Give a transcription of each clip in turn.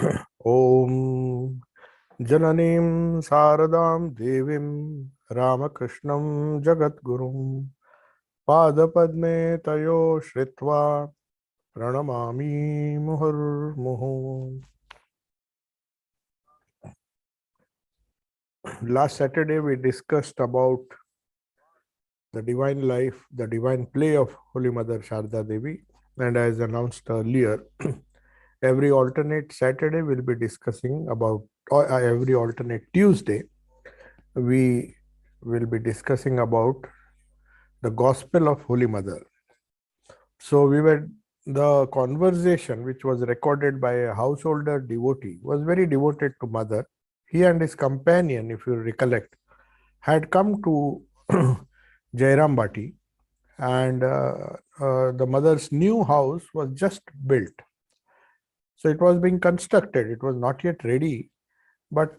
Om Jananim Saradam Devim Ramakrishnam Jagatgurum Padapadme Tayo Shritva Pranamami Muhurmuhu. Last Saturday we discussed about the divine life, the divine play of Holy Mother Sarada Devi, and as announced earlier, every alternate Saturday we'll be discussing about, or every alternate Tuesday we will be discussing about the Gospel of Holy Mother. So the conversation which was recorded by a householder devotee was very devoted to Mother. He and his companion, if you recollect, had come to Jairam Bati, and the mother's new house was just built. So it was being constructed. It was not yet ready. But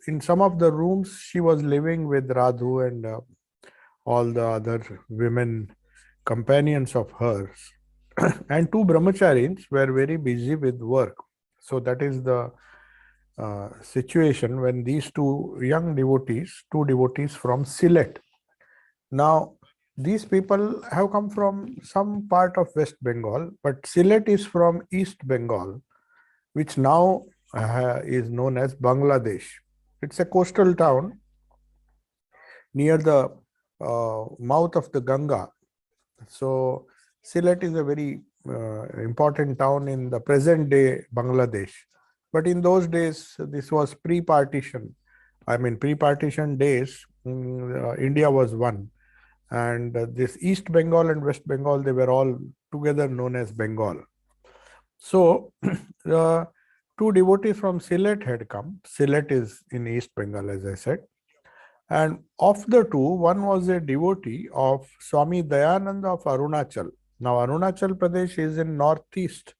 in some of the rooms, she was living with Radhu and all the other women companions of hers. And two brahmacharis were very busy with work. So that is the situation when these two devotees from Sylhet. Now, these people have come from some part of West Bengal, but Sylhet is from East Bengal, which now is known as Bangladesh. It's a coastal town near the mouth of the Ganga. So Sylhet is a very important town in the present day Bangladesh. But in those days, this was pre-partition. I mean, pre-partition days, India was one. And this East Bengal and West Bengal, they were all together known as Bengal. So the two devotees from Sylhet had come. Sylhet is in East Bengal, as I said. And of the two, one was a devotee of Swami Dayananda of Arunachal. Now, Arunachal Pradesh is in northeast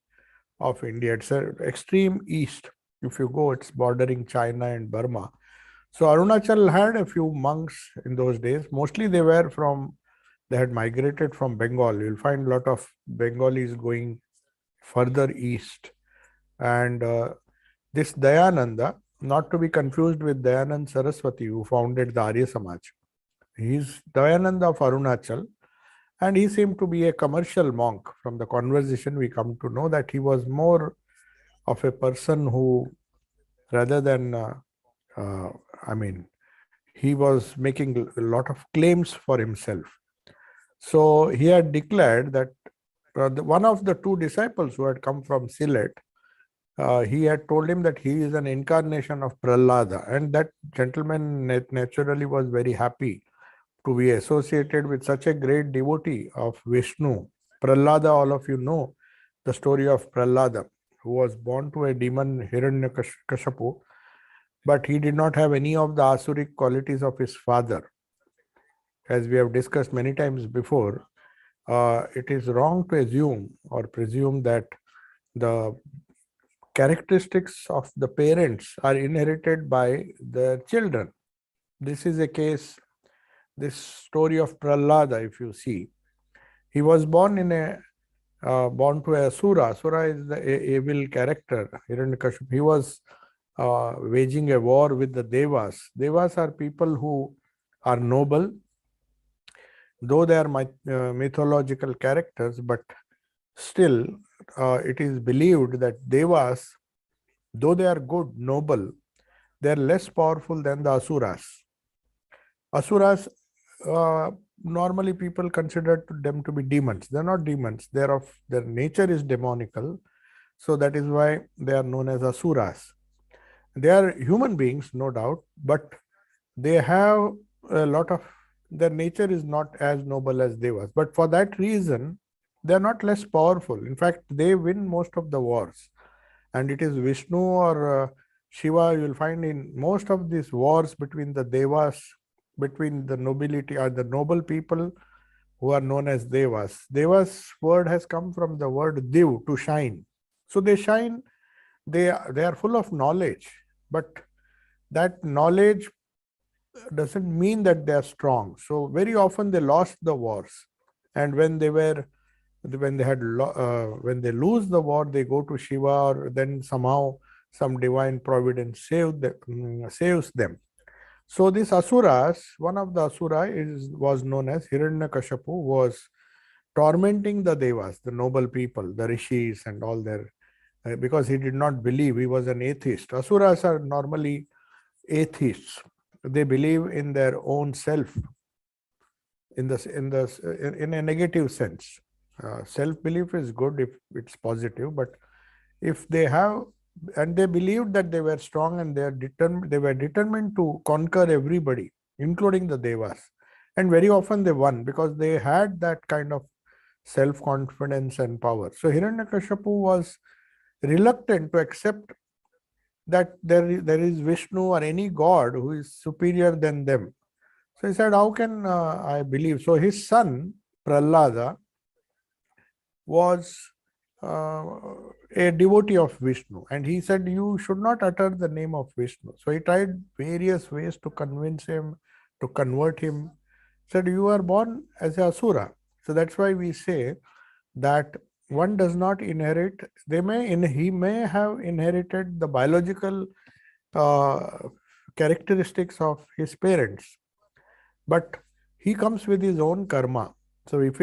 of India. It's an extreme east. If you go, it's bordering China and Burma. So Arunachal had a few monks in those days. Mostly they had migrated from Bengal. You'll find a lot of Bengalis going further east. And this Dayananda, not to be confused with Dayanand Saraswati, who founded the Arya Samaj. He's Dayananda of Arunachal, and he seemed to be a commercial monk. From the conversation, we come to know that he was more of a person who, rather than, he was making a lot of claims for himself. So he had declared that one of the two disciples who had come from Sylhet, he had told him that he is an incarnation of Prahlada, and that gentleman naturally was very happy to be associated with such a great devotee of Vishnu. Prahlada, all of you know the story of Prahlada, who was born to a demon Hiranyakashipu, but he did not have any of the asuric qualities of his father. As we have discussed many times before, it is wrong to assume or presume that the characteristics of the parents are inherited by the children. This is a case, this story of Prahlada, if you see, he was born born to a Asura. Asura is the evil character, Hiranyakashipu. He was waging a war with the Devas. Devas are people who are noble, though they are mythological characters, but still it is believed that Devas, though they are good, noble, they are less powerful than the Asuras. Asuras, normally people consider them to be demons. They are not demons. Their nature is demonical. So that is why they are known as Asuras. They are human beings, no doubt, but they have a lot of, their nature is not as noble as Devas. But for that reason, they are not less powerful. In fact, they win most of the wars. And it is Vishnu or Shiva, you will find in most of these wars between the Devas, between the nobility or the noble people who are known as Devas. Devas word has come from the word Div, to shine. So they shine, they are full of knowledge, but that knowledge doesn't mean that they are strong. So very often they lost the wars, and when they lose the war, they go to Shiva, or then somehow some divine providence saves them. So these asuras, one of the asura was known as Hiranyakashipu, was tormenting the devas, the noble people, the rishis and all their, because he did not believe, he was an atheist. Asuras are normally atheists. They believe in their own self, in a negative sense. Self-belief is good if it's positive, but if they have, and they believed that they were strong and they were determined to conquer everybody, including the devas. And very often they won because they had that kind of self-confidence and power. So Hiranyakashipu was reluctant to accept that there is Vishnu or any god who is superior than them. So he said, how can I believe? So his son, Prahlada, was a devotee of Vishnu, and he said, you should not utter the name of Vishnu. So he tried various ways to convince him, to convert him. Said, you are born as a asura. So that's why we say that one does not inherit. He may have inherited the biological characteristics of his parents, but he comes with his own karma. So if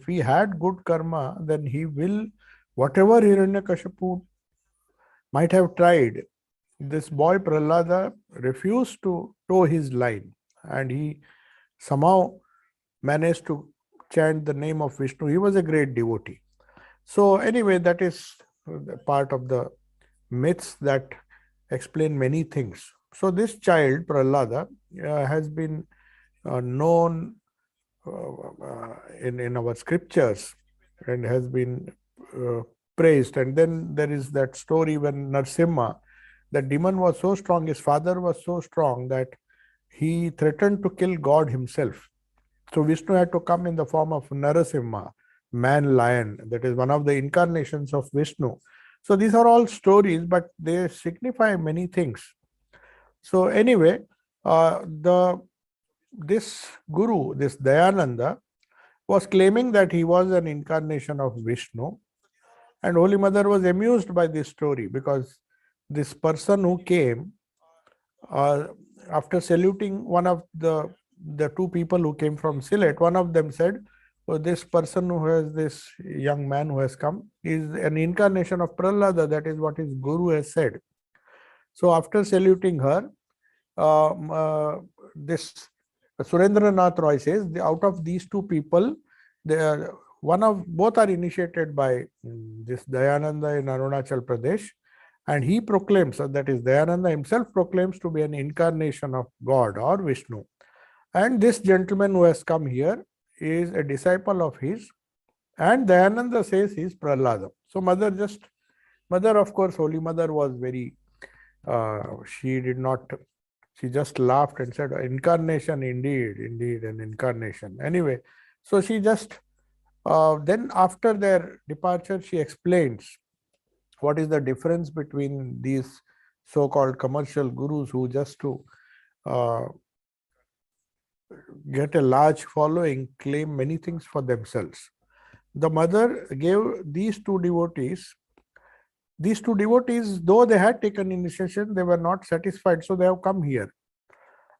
he had good karma, then he will, whatever Hiranyakashipu might have tried, this boy Prahlada refused to toe his line, and he somehow managed to chant the name of Vishnu. He was a great devotee. So anyway, that is part of the myths that explain many things. So this child, Prahlada, has been known in our scriptures and has been praised. And then there is that story when Narsimha, the demon was so strong, his father was so strong that he threatened to kill God himself. So Vishnu had to come in the form of Narasimha, man lion. That is one of the incarnations of Vishnu. So these are all stories, but they signify many things. So anyway, this guru, this Dayananda, was claiming that he was an incarnation of Vishnu, and Holy Mother was amused by this story because this person who came, after saluting one of the two people who came from Sylhet, one of them said, oh, this person who has, this young man who has come is an incarnation of Prahlada. That is what his guru has said. So after saluting her, this Surendranath Roy says, out of these two people, both are initiated by this Dayananda in Arunachal Pradesh, and he proclaims, that is Dayananda himself proclaims to be an incarnation of God or Vishnu. And this gentleman who has come here is a disciple of his, and Dayananda says he is Prahlada. So Mother, of course, Holy Mother was very, she just laughed and said, incarnation, indeed, an incarnation. Anyway, so she just, then after their departure, she explains what is the difference between these so-called commercial gurus who just to get a large following, claim many things for themselves. The Mother gave these two devotees, though they had taken initiation, they were not satisfied, so they have come here.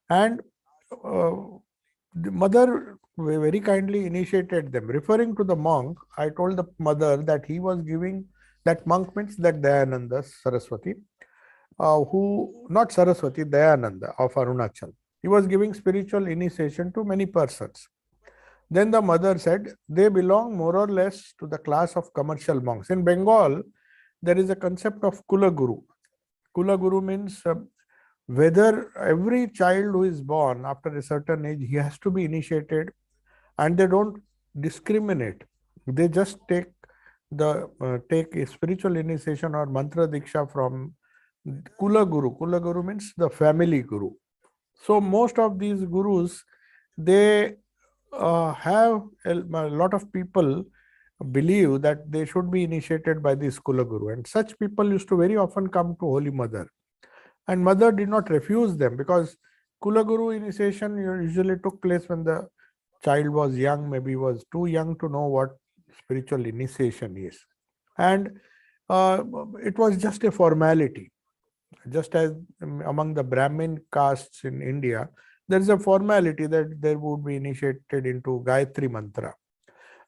And the Mother very kindly initiated them. Referring to the monk, I told the Mother that he was giving, that monk means that Dayananda Saraswati, not Saraswati, Dayananda of Arunachal. He was giving spiritual initiation to many persons. Then the Mother said, they belong more or less to the class of commercial monks. In Bengal, there is a concept of Kula Guru. Kula Guru means whether every child who is born after a certain age, he has to be initiated, and they don't discriminate. They just take a spiritual initiation or mantra diksha from Kula Guru. Kula Guru means the family guru. So most of these gurus, they have a lot of people believe that they should be initiated by this Kula Guru, and such people used to very often come to Holy Mother, and Mother did not refuse them, because Kula Guru initiation usually took place when the child was young, maybe was too young to know what spiritual initiation is, and it was just a formality. just as among the Brahmin castes in India, there is a formality that they would be initiated into Gayatri Mantra.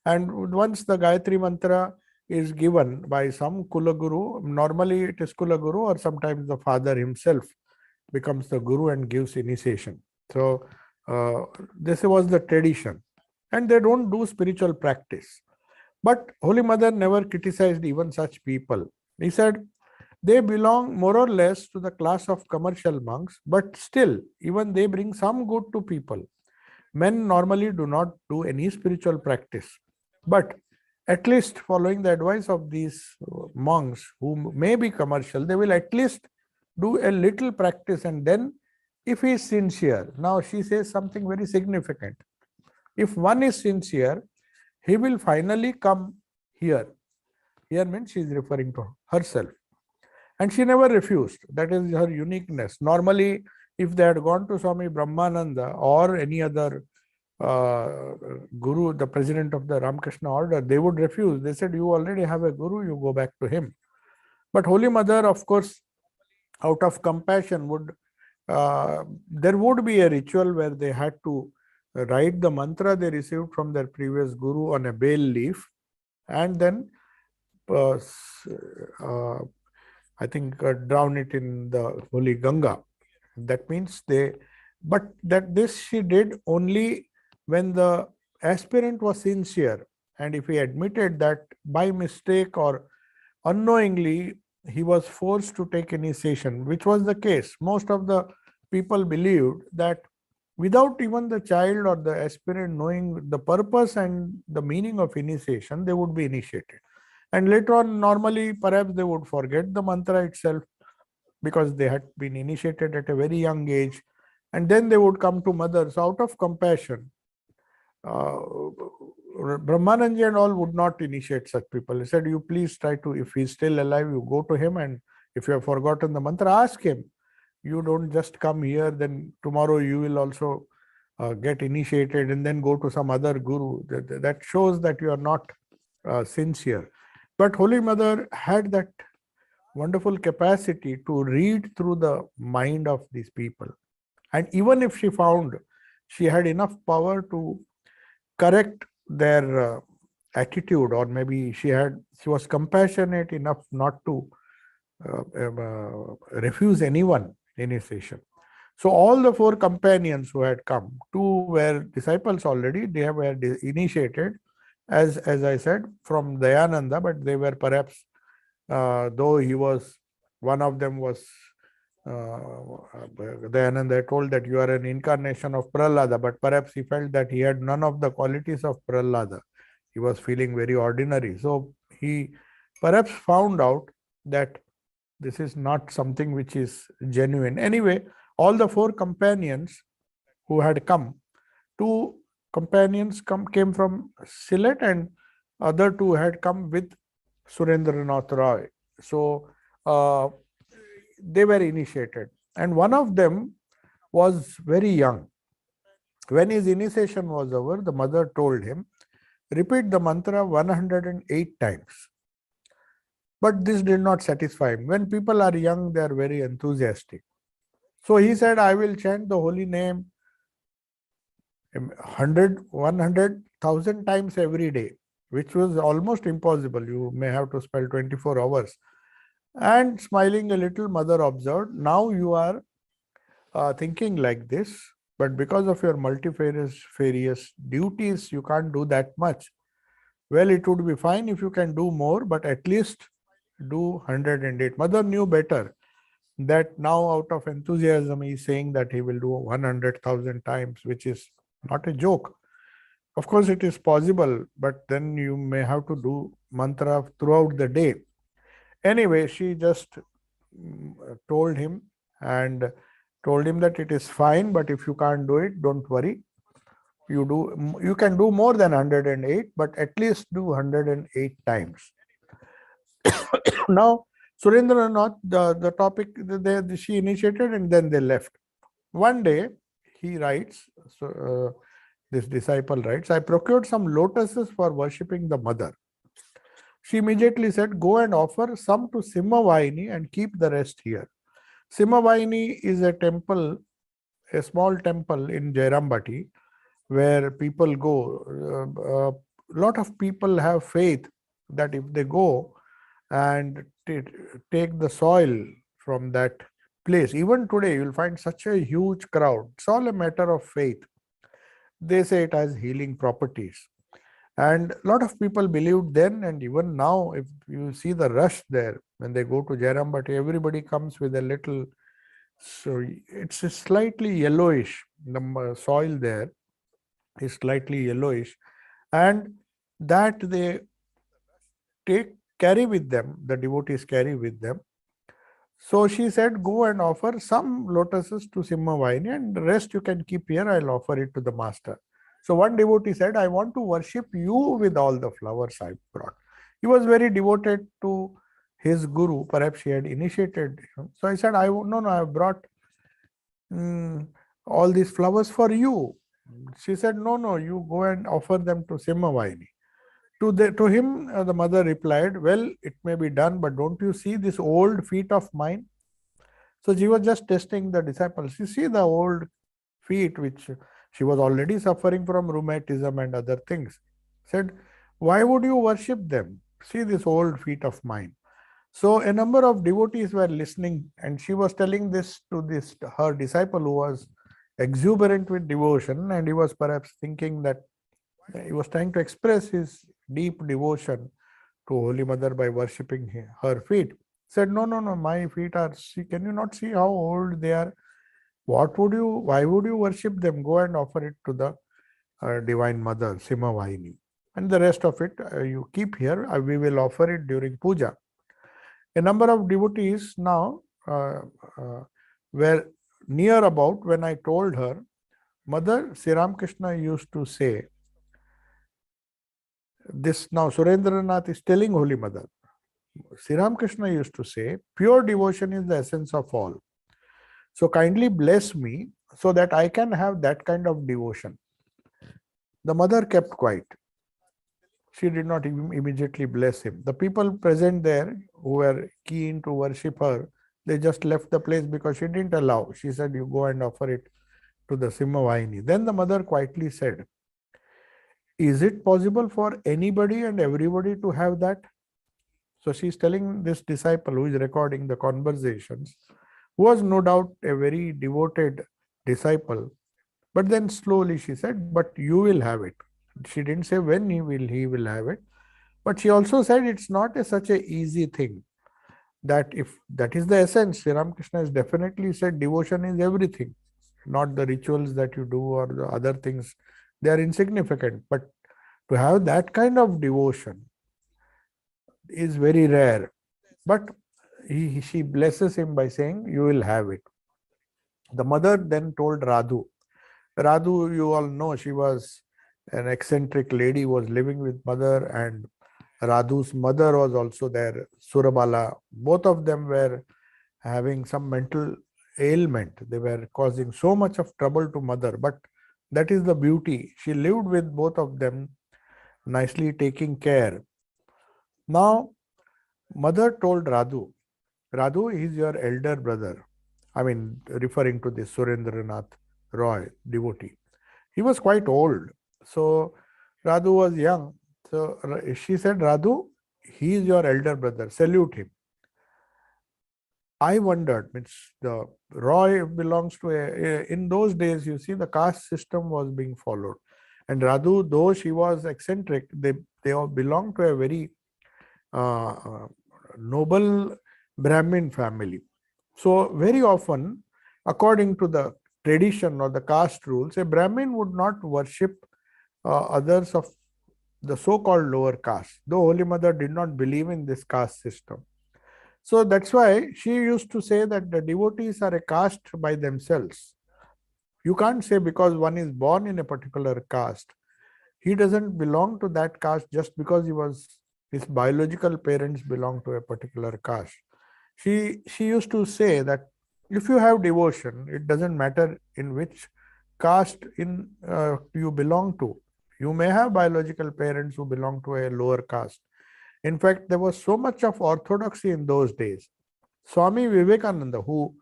And once the Gayatri Mantra is given by some Kulaguru, normally it is Kulaguru or sometimes the father himself becomes the Guru and gives initiation. So this was the tradition. And they don't do spiritual practice. But Holy Mother never criticized even such people. He said, they belong more or less to the class of commercial monks, but still, even they bring some good to people. Men normally do not do any spiritual practice, but at least following the advice of these monks who may be commercial, they will at least do a little practice, and then if he is sincere, now she says something very significant. If one is sincere, he will finally come here. Here means she is referring to herself. And she never refused. That is her uniqueness. Normally, if they had gone to Swami Brahmananda or any other Guru, the president of the Ramakrishna order, they would refuse. They said, you already have a Guru, you go back to him. But Holy Mother, of course, out of compassion, there would be a ritual where they had to write the mantra they received from their previous Guru on a bay leaf, and then I think drown it in the holy Ganga. That means this she did only when the aspirant was sincere, and if he admitted that by mistake or unknowingly he was forced to take initiation, which was the case. Most of the people believed that without even the child or the aspirant knowing the purpose and the meaning of initiation, they would be initiated. And later on, normally, perhaps they would forget the mantra itself because they had been initiated at a very young age. And then they would come to Mother. So out of compassion, Brahmananji and all would not initiate such people. He said, you please try to, if he's still alive, you go to him, and if you have forgotten the mantra, ask him. You don't just come here, then tomorrow you will also get initiated and then go to some other Guru. That shows that you are not sincere. But Holy Mother had that wonderful capacity to read through the mind of these people. And even if she found she had enough power to correct their attitude, or maybe she was compassionate enough not to refuse anyone initiation. So all the 4 companions who had come, 2 were disciples already, they were initiated, as I said, from Dayananda, but they were perhaps, though he was, one of them was, Dayananda told that you are an incarnation of Prahlada, but perhaps he felt that he had none of the qualities of Prahlada. He was feeling very ordinary. So he perhaps found out that this is not something which is genuine. Anyway, all the 4 companions who had come, 2 companions came from Sylhet, and other 2 had come with Surendranath Roy. So they were initiated, and one of them was very young. When his initiation was over, the mother told him, repeat the mantra 108 times. But this did not satisfy him. When people are young, they are very enthusiastic. So he said, I will chant the holy name 100,000 times every day, which was almost impossible. You may have to spend 24 hours. And smiling a little, Mother observed, now you are thinking like this, but because of your multifarious duties, you can't do that much. Well, it would be fine if you can do more, but at least do 108. Mother knew better that now out of enthusiasm he is saying that he will do 100,000 times, which is not a joke. Of course, it is possible, but then you may have to do mantra throughout the day. Anyway, she just told him that it is fine, but if you can't do it, don't worry. You can do more than 108, but at least do 108 times. Now, Surendranath, the topic she initiated, and then they left. One day, he writes, this disciple writes, I procured some lotuses for worshipping the mother. She immediately said, go and offer some to Simhavahini and keep the rest here. Simavaini is a temple, a small temple in Jairambati, where people go. A lot of people have faith that if they go and take the soil from that place, even today you'll find such a huge crowd. It's all a matter of faith. They say it has healing properties. And a lot of people believed then, and even now, if you see the rush there, when they go to Jairambati, everybody comes with a little, so it's a slightly yellowish, the soil there is slightly yellowish, and that they carry with them, the devotees carry with them. So she said, go and offer some lotuses to Simhavini, and the rest you can keep here, I'll offer it to the master. So one devotee said, I want to worship you with all the flowers I brought. He was very devoted to his guru, perhaps he had initiated him. So I said, no, I have brought all these flowers for you. She said, no, you go and offer them to Simhavini. To him, the mother replied, well, it may be done, but don't you see this old feet of mine? So she was just testing the disciples. You see the old feet, which she was already suffering from rheumatism and other things. Said, why would you worship them? See this old feet of mine. So a number of devotees were listening, and she was telling this to her disciple who was exuberant with devotion, and he was perhaps thinking that he was trying to express his deep devotion to Holy Mother by worshipping her feet. Said, no, my feet are, see, can you not see how old they are? Why would you worship them? Go and offer it to the Divine Mother, Simhavini. And the rest of it you keep here. We will offer it during puja. A number of devotees now were near about when I told her, Mother, Sri Ramakrishna used to say, this now Surendranath is telling Holy Mother, Sri Ramakrishna used to say, pure devotion is the essence of all. So kindly bless me so that I can have that kind of devotion. The mother kept quiet. She did not immediately bless him. The people present there who were keen to worship her, they just left the place because she didn't allow. She said, you go and offer it to the Simhavini. Then the mother quietly said, is it possible for anybody and everybody to have that? So she's telling this disciple who is recording the conversations, who was no doubt a very devoted disciple. But then slowly she said, but you will have it. She didn't say when he will have it. But she also said it's not such an easy thing. That if that is the essence, Sri Ramakrishna has definitely said devotion is everything. Not the rituals that you do or the other things. They are insignificant. But to have that kind of devotion is very rare. But she blesses him by saying, you will have it. The mother then told Radhu. Radhu, you all know, she was an eccentric lady, was living with mother, and Radhu's mother was also there, Surabala. Both of them were having some mental ailment. They were causing so much of trouble to mother. But that is the beauty. She lived with both of them, nicely taking care. Now, mother told Radhu, Radhu is your elder brother. I mean, referring to this Surendranath Roy devotee. He was quite old. So Radhu was young. So she said, Radhu, he is your elder brother. Salute him. I wondered, the Roy belongs to in those days, you see, the caste system was being followed. And Radhu, though she was eccentric, they all belonged to a very noble Brahmin family. So very often, according to the tradition or the caste rules, a Brahmin would not worship others of the so-called lower caste, though Holy Mother did not believe in this caste system. So that's why she used to say that the devotees are a caste by themselves. You can't say because one is born in a particular caste, he doesn't belong to that caste just because his biological parents belong to a particular caste. She used to say that if you have devotion, it doesn't matter in which caste you belong to. You may have biological parents who belong to a lower caste. In fact, there was so much of orthodoxy in those days. Swami Vivekananda, who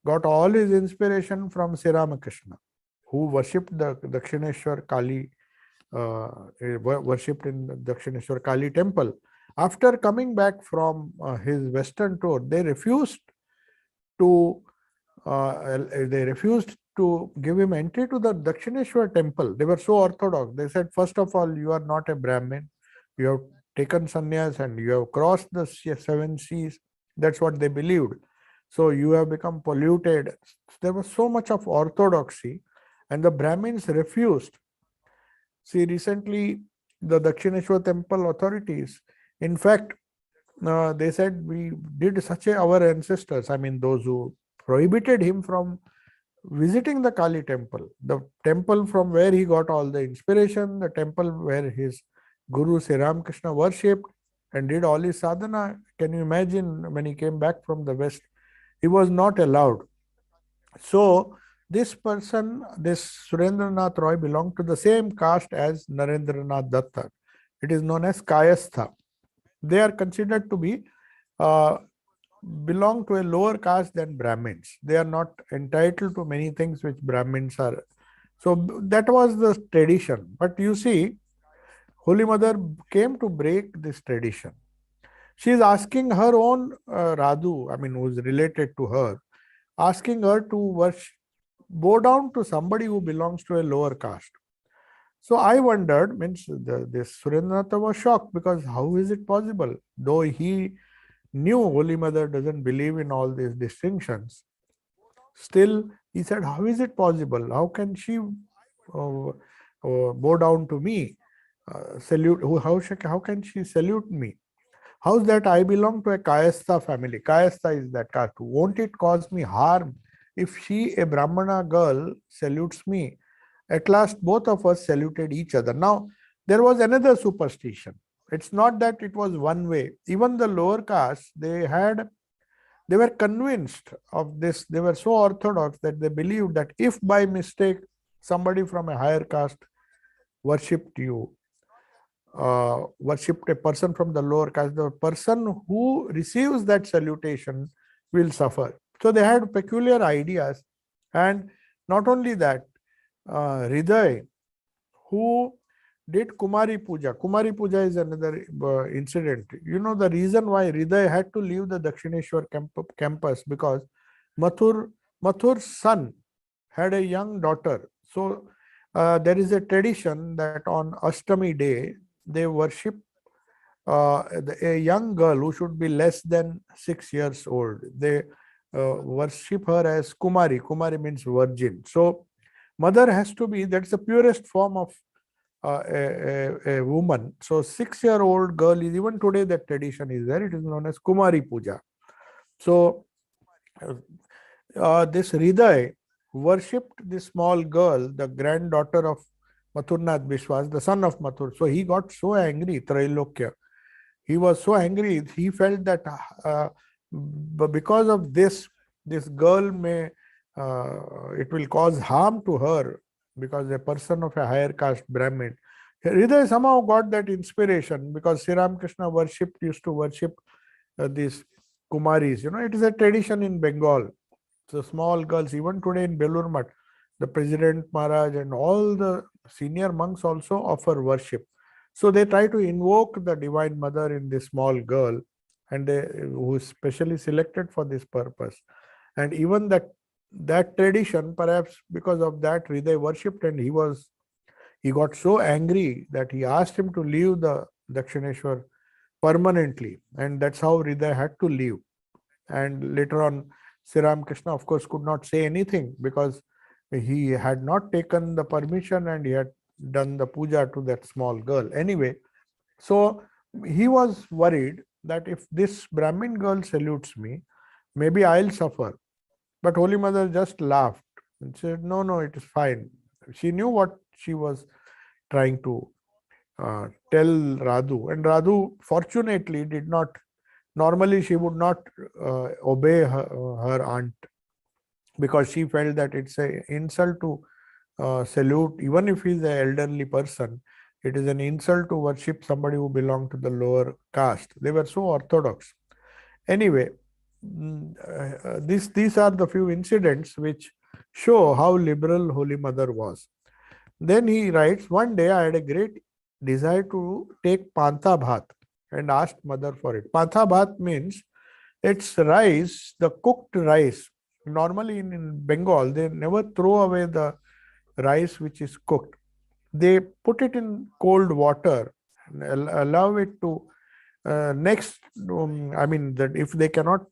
got all his inspiration from Sri Ramakrishna, who worshipped the Dakshineshwar Kali, worshipped in the Dakshineshwar Kali temple. After coming back from his Western tour, to they refused to give him entry to the Dakshineshwar temple. They were so orthodox. They said, first of all, you are not a Brahmin. You have taken sannyas and you have crossed the seven seas. That's what they believed. So you have become polluted. There was so much of orthodoxy, and the Brahmins refused. See, recently the Dakshineshwar temple authorities, in fact, they said we did our ancestors, I mean those who prohibited him from visiting the Kali temple, the temple from where he got all the inspiration, the temple where his Guru Sri Ramakrishna worshipped and did all his sadhana. Can you imagine when he came back from the West? He was not allowed. So this person, this Surendranath Roy, belonged to the same caste as Narendranath Datta. It is known as Kayastha. They are considered to be belong to a lower caste than Brahmins. They are not entitled to many things which Brahmins are. So that was the tradition. But you see, Holy Mother came to break this tradition. She is asking her own Radhu, I mean, who is related to her, asking her to bow down to somebody who belongs to a lower caste. So I wondered, this Surendranath was shocked, because how is it possible? Though he knew Holy Mother doesn't believe in all these distinctions, still he said, how is it possible? How can she bow down to me? Salute? How can she salute me? How's that? I belong to a Kayastha family. Kayastha is that caste. Won't it cause me harm if she, a Brahmana girl, salutes me? At last, both of us saluted each other. Now, there was another superstition. It's not that it was one way. Even the lower caste, they were convinced of this. They were so orthodox that they believed that if by mistake somebody from a higher caste worshipped you, worshipped a person from the lower caste, the person who receives that salutation will suffer. So they had peculiar ideas. And not only that, Hriday, who did Kumari Puja. Kumari Puja is another incident. You know the reason why Hriday had to leave the Dakshineshwar campus, because Mathur's son had a young daughter. So there is a tradition that on Ashtami day, they worship a young girl who should be less than 6 years old. They worship her as Kumari. Kumari means virgin. So mother has to be, that's the purest form of a woman. So 6-year-old girl is, even today that tradition is there. It is known as Kumari Puja. So this Hriday worshipped this small girl, the granddaughter of Mathurnath Bishwas, the son of Mathur. So he got so angry, Trailokya. He was so angry, he felt that because of this girl may, it will cause harm to her, because a person of a higher caste, Brahmin. Hriday somehow got that inspiration, because Sri Ramakrishna used to worship these Kumaris. You know, it is a tradition in Bengal. So small girls, even today in Belur Math, the President Maharaj and all the senior monks also offer worship. So they try to invoke the Divine Mother in this small girl, and who is specially selected for this purpose. And even that tradition, perhaps because of that, Hriday worshipped, and he got so angry that he asked him to leave the Dakshineshwar permanently, and that's how Hriday had to leave. And later on, Sri Ramakrishna, of course, could not say anything, because he had not taken the permission and he had done the puja to that small girl. Anyway, so he was worried that if this Brahmin girl salutes me, maybe I'll suffer. But Holy Mother just laughed and said, no, it is fine. She knew what she was trying to tell Radhu. And Radhu, fortunately, did not. Normally, she would not obey her aunt, because she felt that it's an insult to salute, even if he's an elderly person. It is an insult to worship somebody who belonged to the lower caste. They were so orthodox. Anyway, these are the few incidents which show how liberal Holy Mother was. Then he writes, one day I had a great desire to take pantha bhat and asked mother for it. Pantha bhat means it's rice, the cooked rice. Normally in Bengal, they never throw away the rice which is cooked. They put it in cold water and allow it to I mean, that if they cannot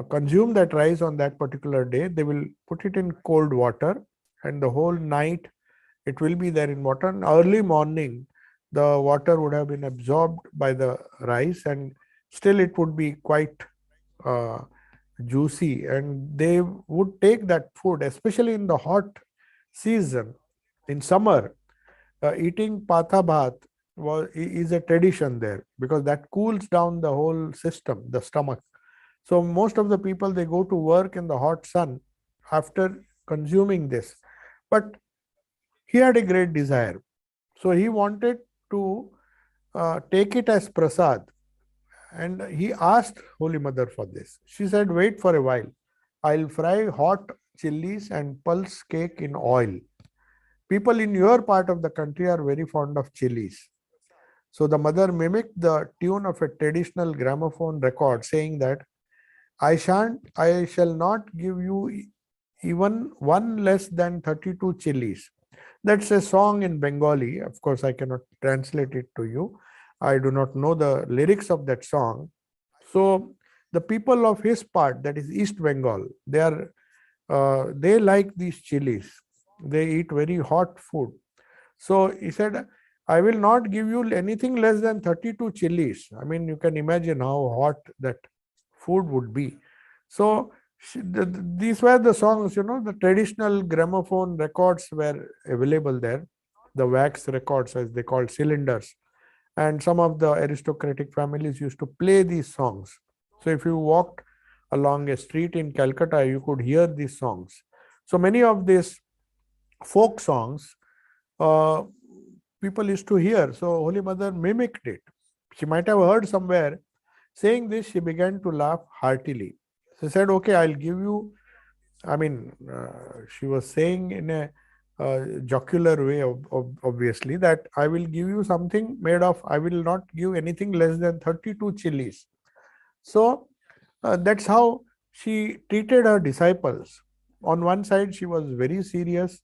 consume that rice on that particular day, they will put it in cold water, and the whole night it will be there in water. And early morning, the water would have been absorbed by the rice, and still it would be quite uh, juicy. And they would take that food, especially in the hot season, in summer. Eating patha bhat is a tradition there, because that cools down the whole system, the stomach. So most of the people, they go to work in the hot sun after consuming this. But he had a great desire. So he wanted to take it as prasad. And he asked Holy Mother for this. She said, wait for a while. I'll fry hot chilies and pulse cake in oil. People in your part of the country are very fond of chilies. So the mother mimicked the tune of a traditional gramophone record, saying that I shall not give you even one less than 32 chilies. That's a song in Bengali. Of course, I cannot translate it to you. I do not know the lyrics of that song. So the people of his part, that is East Bengal, they like these chilies. They eat very hot food. So he said, I will not give you anything less than 32 chilies. I mean, you can imagine how hot that food would be. So these were the songs, the traditional gramophone records were available there, the wax records, as they called cylinders. And some of the aristocratic families used to play these songs. So if you walked along a street in Calcutta, you could hear these songs. So many of these folk songs, uh, people used to hear. So Holy Mother mimicked it. She might have heard somewhere. Saying this, she began to laugh heartily. She said, okay, I'll give you, I mean, she was saying in a jocular way, obviously, that I will give you something made of, I will not give anything less than 32 chilies. So that's how she treated her disciples. On one side, she was very serious,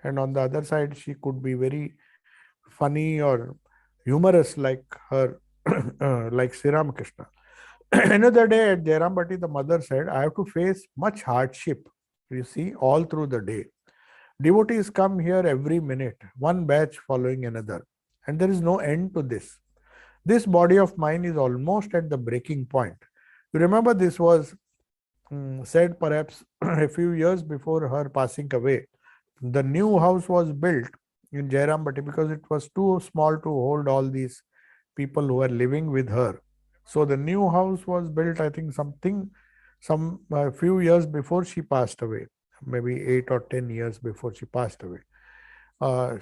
and on the other side, she could be very funny or humorous, like her, like Sri Ramakrishna. Another day at Jairambati, the mother said, I have to face much hardship, you see, all through the day. Devotees come here every minute, one batch following another, and there is no end to this. This body of mine is almost at the breaking point. You remember this was said perhaps a few years before her passing away. The new house was built in Jairambati because it was too small to hold all these people who were living with her. So the new house was built, I think, some few years before she passed away, maybe 8 or 10 years before she passed away.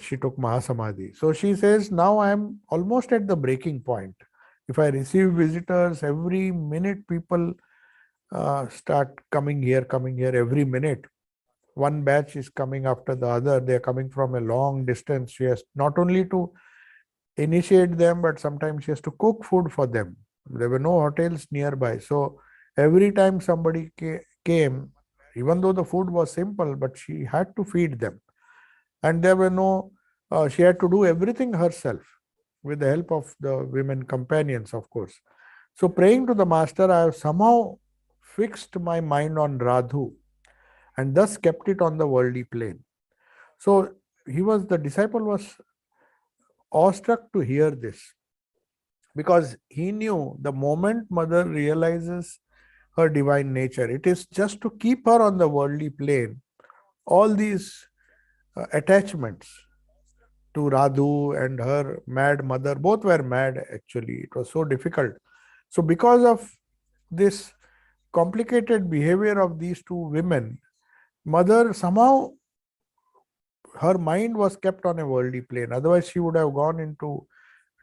She took Mahasamadhi. So she says, now I am almost at the breaking point. If I receive visitors, every minute people start coming here every minute. One batch is coming after the other. They are coming from a long distance. She has not only to initiate them, but sometimes she has to cook food for them. There were no hotels nearby. So every time somebody came, even though the food was simple, but she had to feed them. And there were no, she had to do everything herself with the help of the women companions, of course. So praying to the master, I have somehow fixed my mind on Radhu and thus kept it on the worldly plane. So the disciple was awestruck to hear this, because he knew the moment mother realizes her divine nature, it is just to keep her on the worldly plane. All these attachments to Radhu and her mad mother, both were mad actually. It was so difficult. So because of this complicated behavior of these two women, mother somehow, her mind was kept on a worldly plane. Otherwise, she would have gone into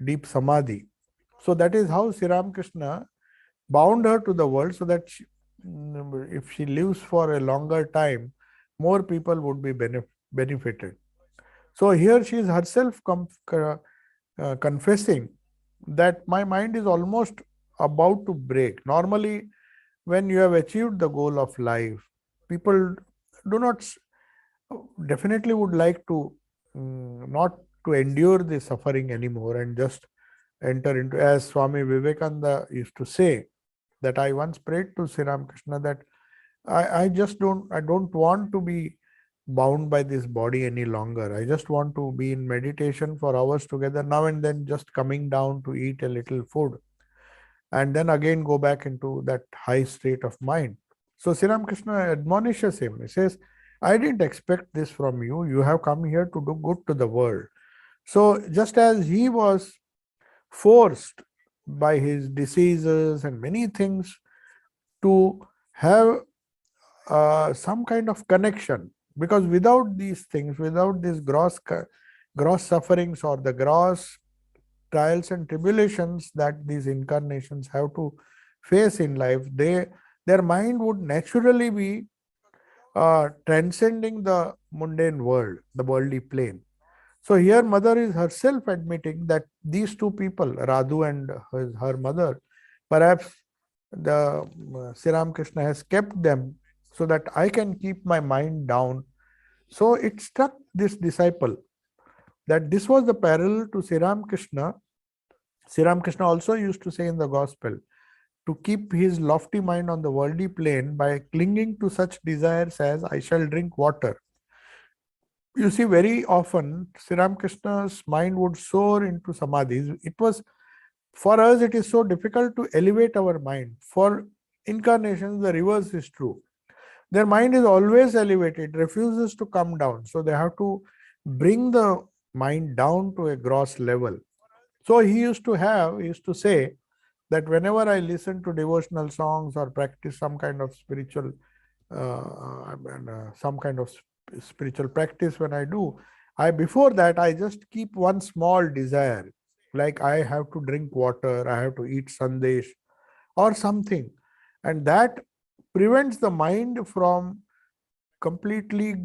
deep samadhi. So that is how Sri Ramakrishna bound her to the world so that if she lives for a longer time, more people would be benefited. So here she is herself confessing that my mind is almost about to break. Normally, when you have achieved the goal of life, people do not definitely would like to not to endure the suffering anymore and just enter into, as Swami Vivekananda used to say, that I once prayed to Sri Ramakrishna that I don't want to be bound by this body any longer. I just want to be in meditation for hours together, now and then just coming down to eat a little food and then again go back into that high state of mind. So Sri Ramakrishna admonishes him. He says, I didn't expect this from you. You have come here to do good to the world. So just as he was forced by his diseases and many things to have some kind of connection, because without these things, without these gross sufferings or the gross trials and tribulations that these incarnations have to face in life, their mind would naturally be transcending the mundane world, the worldly plane. So here mother is herself admitting that these two people, Radhu and her mother, perhaps the Sri Ramakrishna has kept them so that I can keep my mind down. So it struck this disciple that this was the parallel to Sri Ramakrishna. Sri Ramakrishna also used to say in the gospel to keep his lofty mind on the worldly plane by clinging to such desires as I shall drink water. You see, very often Sri Ramakrishna's mind would soar into samadhis. It was, for us, it is so difficult to elevate our mind. For incarnations, the reverse is true. Their mind is always elevated, refuses to come down. So they have to bring the mind down to a gross level. So he used to say that whenever I listen to devotional songs or practice some kind of spiritual, some kind of spiritual practice, when I do, before that I just keep one small desire, like I have to drink water, I have to eat sandesh or something, and that prevents the mind from completely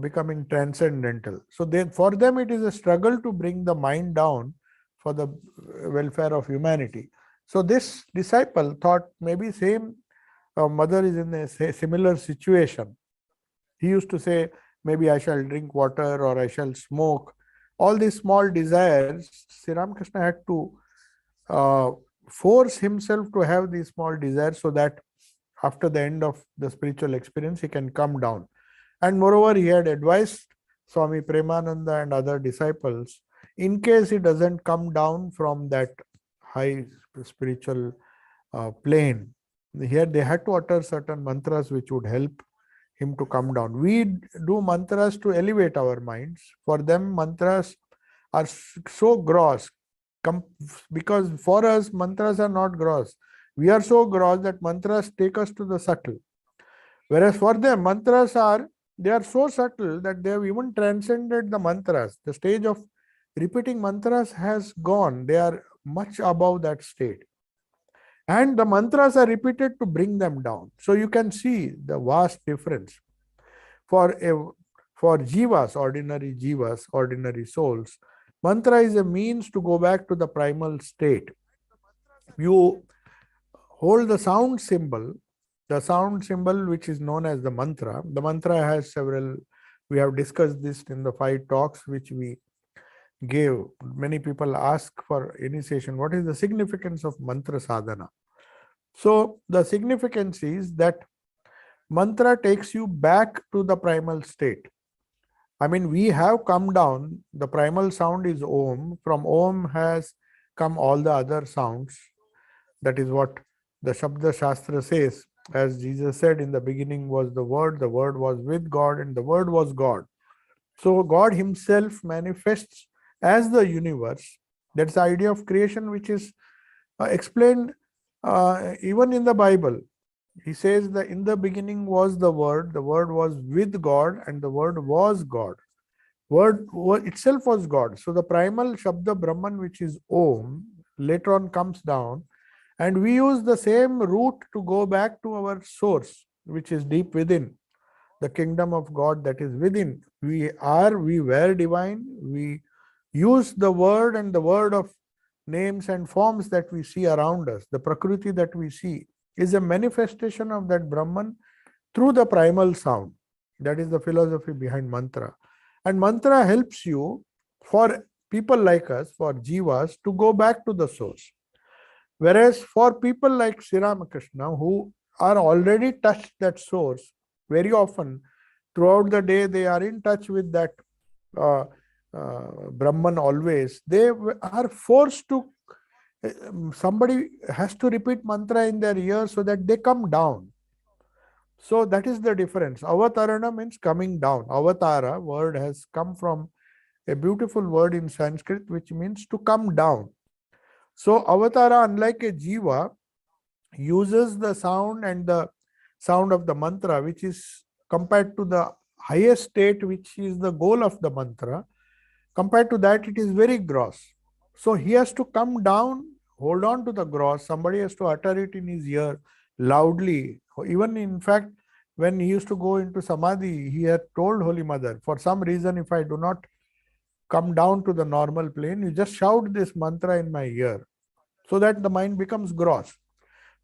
becoming transcendental. So for them it is a struggle to bring the mind down for the welfare of humanity. So this disciple thought maybe same mother is in a similar situation. He used to say, maybe I shall drink water or I shall smoke. All these small desires, Sri Ramakrishna had to force himself to have these small desires so that after the end of the spiritual experience, he can come down. And moreover, he had advised Swami Premananda and other disciples, in case he doesn't come down from that high spiritual plane, here they had to utter certain mantras which would help him to come down. We do mantras to elevate our minds. For them, mantras are so gross, because for us, mantras are not gross. We are so gross that mantras take us to the subtle. Whereas for them, mantras they are so subtle that they have even transcended the mantras. The stage of repeating mantras has gone. They are much above that state. And the mantras are repeated to bring them down. So you can see the vast difference. For jivas, ordinary souls, mantra is a means to go back to the primal state. You hold the sound symbol which is known as the mantra. The mantra has several, we have discussed this in the 5 talks which we gave. Many people ask for initiation, what is the significance of mantra sadhana? So the significance is that mantra takes you back to the primal state. I mean, we have come down, the primal sound is Om. From Om has come all the other sounds. That is what the Shabda Shastra says. As Jesus said, in the beginning was the Word was with God, and the Word was God. So God himself manifests as the universe. That's the idea of creation which is explained even in the Bible. He says that in the beginning was the Word was with God, and the Word was God. Word itself was God. So the primal Shabda Brahman, which is Om, later on comes down And we use the same route to go back to our source, which is deep within, the kingdom of God that is within. We were divine. We use the word, and the word of names and forms that we see around us, the Prakriti that we see, is a manifestation of that Brahman through the primal sound. That is the philosophy behind mantra. And mantra helps you, for people like us, for jivas, to go back to the source. Whereas for people like Sri Ramakrishna, who are already touched that source, very often throughout the day they are in touch with that uh, Brahman always, they are forced to, somebody has to repeat mantra in their ear so that they come down. So that is the difference. Avatarana means coming down. Avatara word has come from a beautiful word in Sanskrit which means to come down. So avatara, unlike a jiva, uses the sound and the sound of the mantra, which is compared to the highest state, which is the goal of the mantra. Compared to that, it is very gross. So he has to come down, hold on to the gross. Somebody has to utter it in his ear loudly. Even in fact, when he used to go into samadhi, he had told Holy Mother, for some reason, if I do not come down to the normal plane, you just shout this mantra in my ear, so that the mind becomes gross.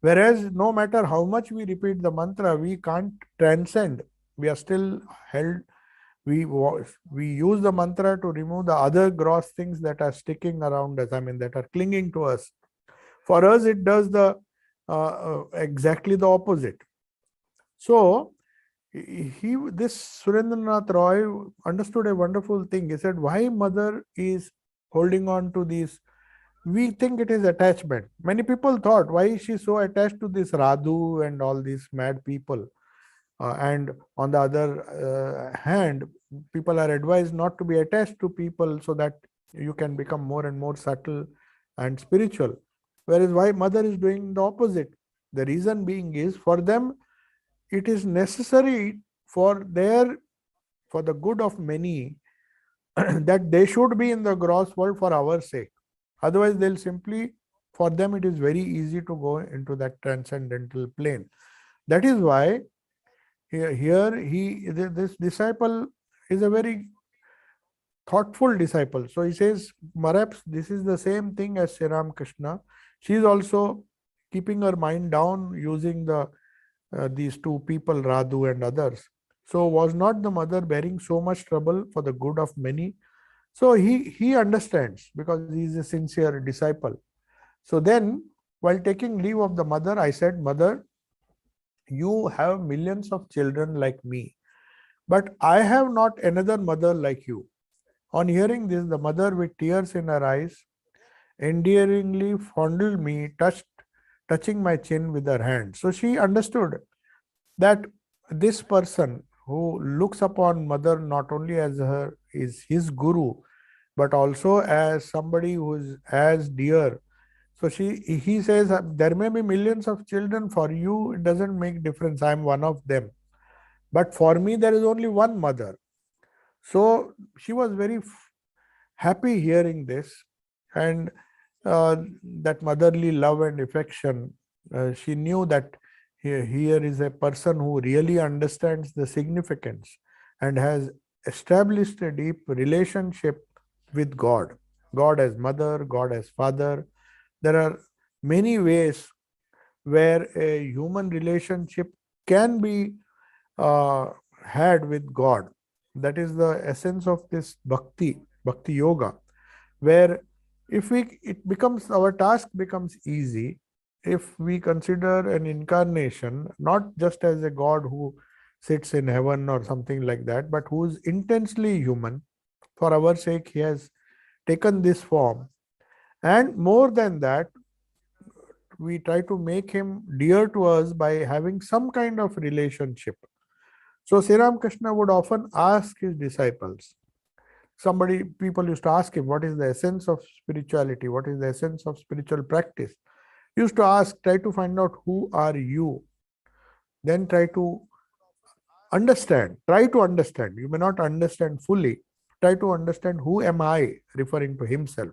Whereas no matter how much we repeat the mantra, we can't transcend. We are still held. We use the mantra to remove the other gross things that are sticking around us, that are clinging to us. For us, it does the exactly the opposite. So this Surendranath Roy understood a wonderful thing. He said, why mother is holding on to these? We think it is attachment. Many people thought, why is she so attached to this Radhu and all these mad people? And on the other hand, people are advised not to be attached to people so that you can become more and more subtle and spiritual. Whereas why mother is doing the opposite? The reason being is, for them, it is necessary for the good of many that they should be in the gross world for our sake. Otherwise, they'll simply, for them, it is very easy to go into that transcendental plane. That is why this disciple is a very thoughtful disciple. So he says, perhaps this is the same thing as Sri Ramakrishna. She is also keeping her mind down using these two people, Radhu and others. So was not the mother bearing so much trouble for the good of many? So he understands, because he is a sincere disciple. So then, while taking leave of the mother, I said, Mother, you have millions of children like me, but I have not another mother like you. On hearing this, the mother, with tears in her eyes, endearingly fondled me, touching my chin with her hand. So she understood that this person who looks upon mother not only as is his guru, but also as somebody who is as dear. So he says, there may be millions of children, for you it doesn't make difference, I am one of them, but for me there is only one mother. So she was very happy hearing this, and that motherly love and affection. She knew that here is a person who really understands the significance and has established a deep relationship with God. God as mother, God as father. There are many ways where a human relationship can be had with God. That is the essence of this bhakti yoga, where our task becomes easy if we consider an incarnation not just as a God who sits in heaven or something like that, but who is intensely human. For our sake, he has taken this form. And more than that, we try to make him dear to us by having some kind of relationship. So Sri Ramakrishna would often ask his disciples, people used to ask him, what is the essence of spirituality? What is the essence of spiritual practice? He used to ask, try to find out who are you. Then try to understand. You may not understand fully. Try to understand who am I, referring to himself.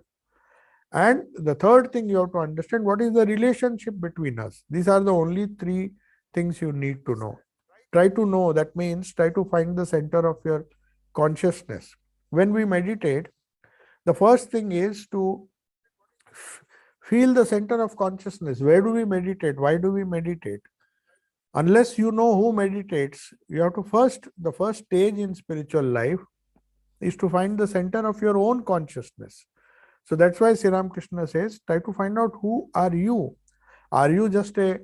And the third thing, you have to understand what is the relationship between us. These are the only three things you need to know. Try to know, that means try to find the center of your consciousness. When we meditate, the first thing is to feel the center of consciousness. Where do we meditate? Why do we meditate? Unless you know who meditates, you have to the first stage in spiritual life is to find the center of your own consciousness. So that's why Sri Ramakrishna says, try to find out who are you. Are you just a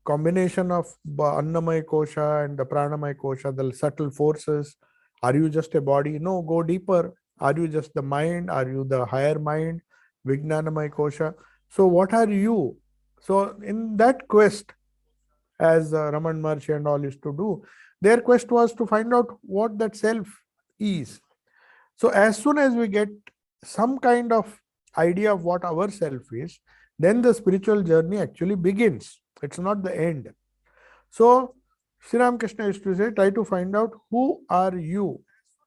combination of Annamaya Kosha and the Pranamaya Kosha, the subtle forces? Are you just a body? No, go deeper. Are you just the mind? Are you the higher mind, Vijnanamaya Kosha? So what are you? So in that quest, as Raman Maharshi and all used to do, their quest was to find out what that self is. So as soon as we get some kind of idea of what our self is, then the spiritual journey actually begins. It's not the end. So Sri Ramakrishna used to say, try to find out who are you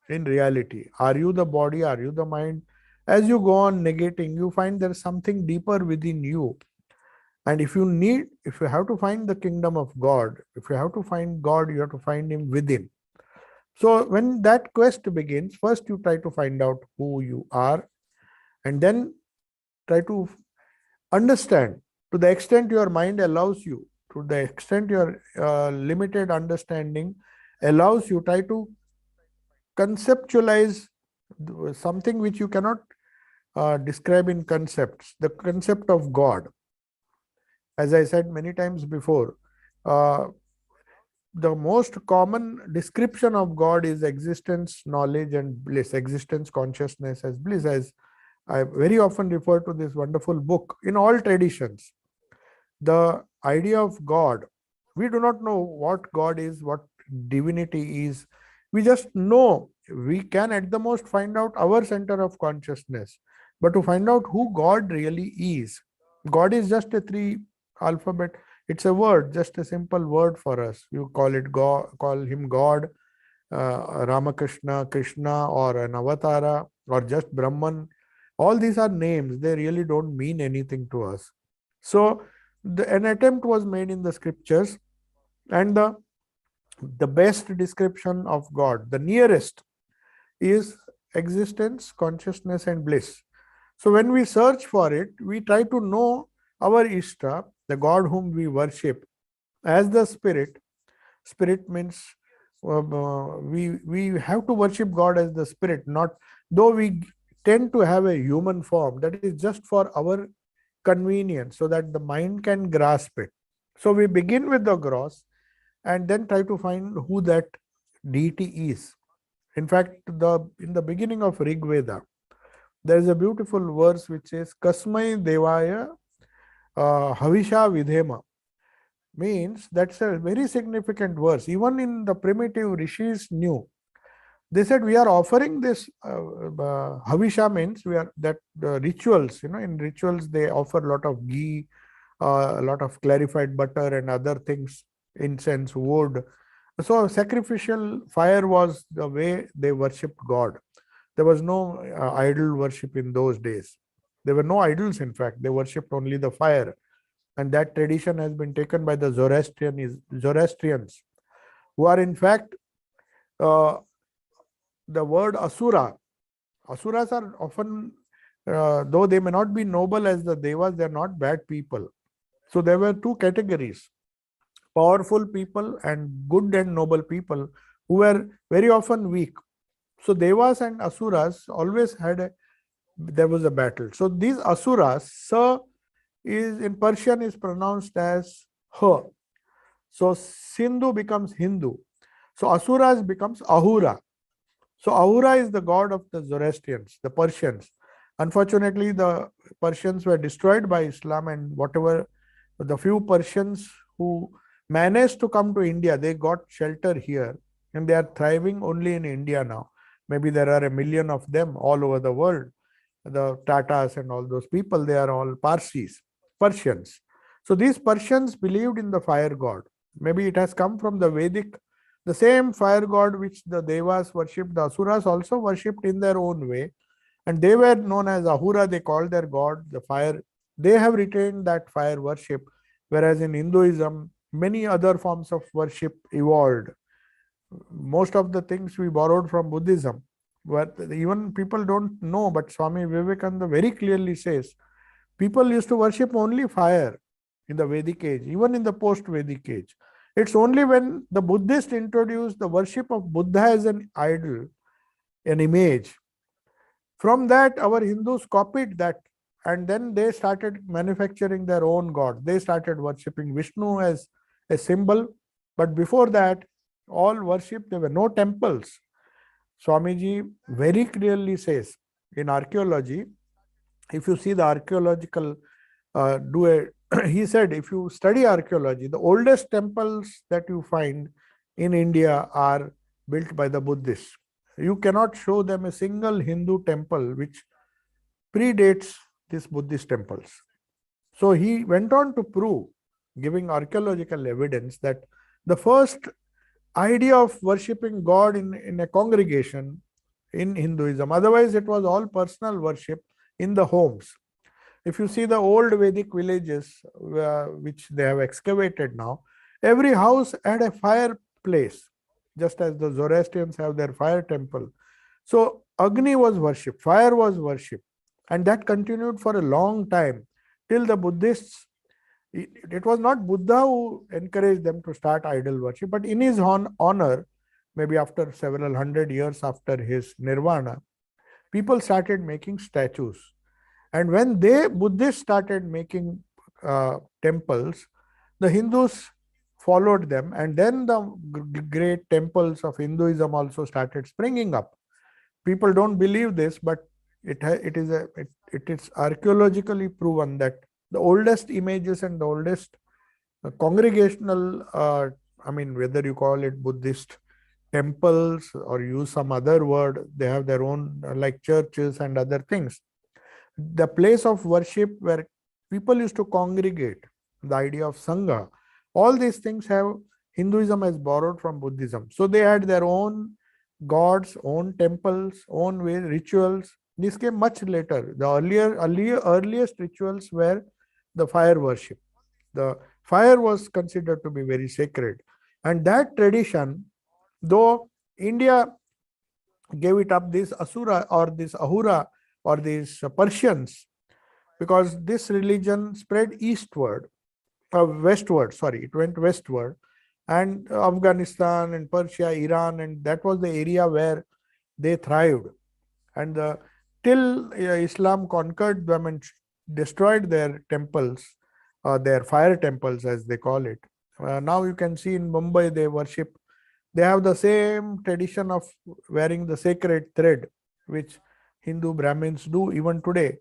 in reality. Are you the body? Are you the mind? As you go on negating, you find there's something deeper within you. And if you have to find the kingdom of God, if you have to find God, you have to find him within. So when that quest begins, first you try to find out who you are, and then try to understand to the extent your mind allows you, to the extent your limited understanding allows you, try to conceptualize something which you cannot describe in concepts, the concept of God. As I said many times before, the most common description of God is existence, knowledge, and bliss, existence, consciousness as bliss. As I very often refer to this wonderful book in all traditions, the idea of God, we do not know what God is, what divinity is. We just know we can at the most find out our center of consciousness. But to find out who God really is, God is just a three alphabet. It's a word, just a simple word for us. You call it God, call him God, Ramakrishna, Krishna, or an avatara, or just Brahman. All these are names. They really don't mean anything to us. So an attempt was made in the scriptures, and the best description of God, the nearest, is existence, consciousness, and bliss. So when we search for it, we try to know our Ishta, the God whom we worship, as the spirit. Spirit means we have to worship God as the spirit, not though we tend to have a human form, that is just for our convenience, so that the mind can grasp it. So we begin with the gross and then try to find who that deity is. In fact, in the beginning of Rig Veda, there is a beautiful verse which says, Kasmai Devaya Havisha Vidhema. Means that's a very significant verse. Even in the primitive rishis knew. They said, we are offering this Havisha, means we are that rituals, in rituals they offer a lot of ghee, a lot of clarified butter and other things, incense, wood. So sacrificial fire was the way they worshipped God. There was no idol worship in those days. There were no idols, in fact. They worshipped only the fire. And that tradition has been taken by the Zoroastrians, who are in fact the word Asura. Asuras are often, though they may not be noble as the Devas, they are not bad people. So there were two categories, powerful people and good and noble people, who were very often weak. So Devas and Asuras always there was a battle. So these Asuras, Sa is in Persian is pronounced as Ha. So Sindhu becomes Hindu. So Asuras becomes Ahura. So Ahura is the god of the Zoroastrians, the Persians. Unfortunately, the Persians were destroyed by Islam, and whatever the few Persians who managed to come to India, they got shelter here, and they are thriving only in India now. Maybe there are 1 million of them all over the world. The Tatas and all those people, they are all Parsis, Persians. So these Persians believed in the fire god. Maybe it has come from the Vedic, the same fire god which the Devas worshipped, the Asuras also worshipped in their own way. And they were known as Ahura, they called their god the fire. They have retained that fire worship, whereas in Hinduism, many other forms of worship evolved. Most of the things we borrowed from Buddhism, but even people don't know, but Swami Vivekananda very clearly says people used to worship only fire in the Vedic age, even in the post-Vedic age. It's only when the Buddhists introduced the worship of Buddha as an idol, an image. From that, our Hindus copied that, and then they started manufacturing their own god. They started worshipping Vishnu as a symbol, but before that, all worship, there were no temples. Swamiji very clearly says in archaeology, if you see the archaeological he said, if you study archaeology, the oldest temples that you find in India are built by the Buddhists. You cannot show them a single Hindu temple which predates these Buddhist temples. So he went on to prove, giving archaeological evidence, that the first idea of worshipping God in a congregation in Hinduism, otherwise it was all personal worship in the homes. If you see the old Vedic villages which they have excavated now, every house had a fireplace, just as the Zoroastrians have their fire temple. So Agni was worshipped, fire was worshipped, and that continued for a long time till the Buddhists. It was not Buddha who encouraged them to start idol worship, but in his honor, maybe after several hundred years after his nirvana, people started making statues. And when Buddhists started making temples, the Hindus followed them, and then the great temples of Hinduism also started springing up. People don't believe this, but it is archaeologically proven that the oldest images and the oldest congregational, whether you call it Buddhist temples or use some other word, they have their own like churches and other things. The place of worship where people used to congregate, the idea of Sangha, all these things have Hinduism has borrowed from Buddhism. So they had their own gods, own temples, own rituals. This came much later. The earliest rituals were the fire worship. The fire was considered to be very sacred. And that tradition, though India gave it up, this Asura or this Ahura or these Persians, because this religion spread westward, it went westward, and Afghanistan and Persia, Iran, and that was the area where they thrived. And till Islam conquered them and destroyed their temples, their fire temples as they call it. Now you can see in Mumbai they have the same tradition of wearing the sacred thread, which Hindu Brahmins do even today.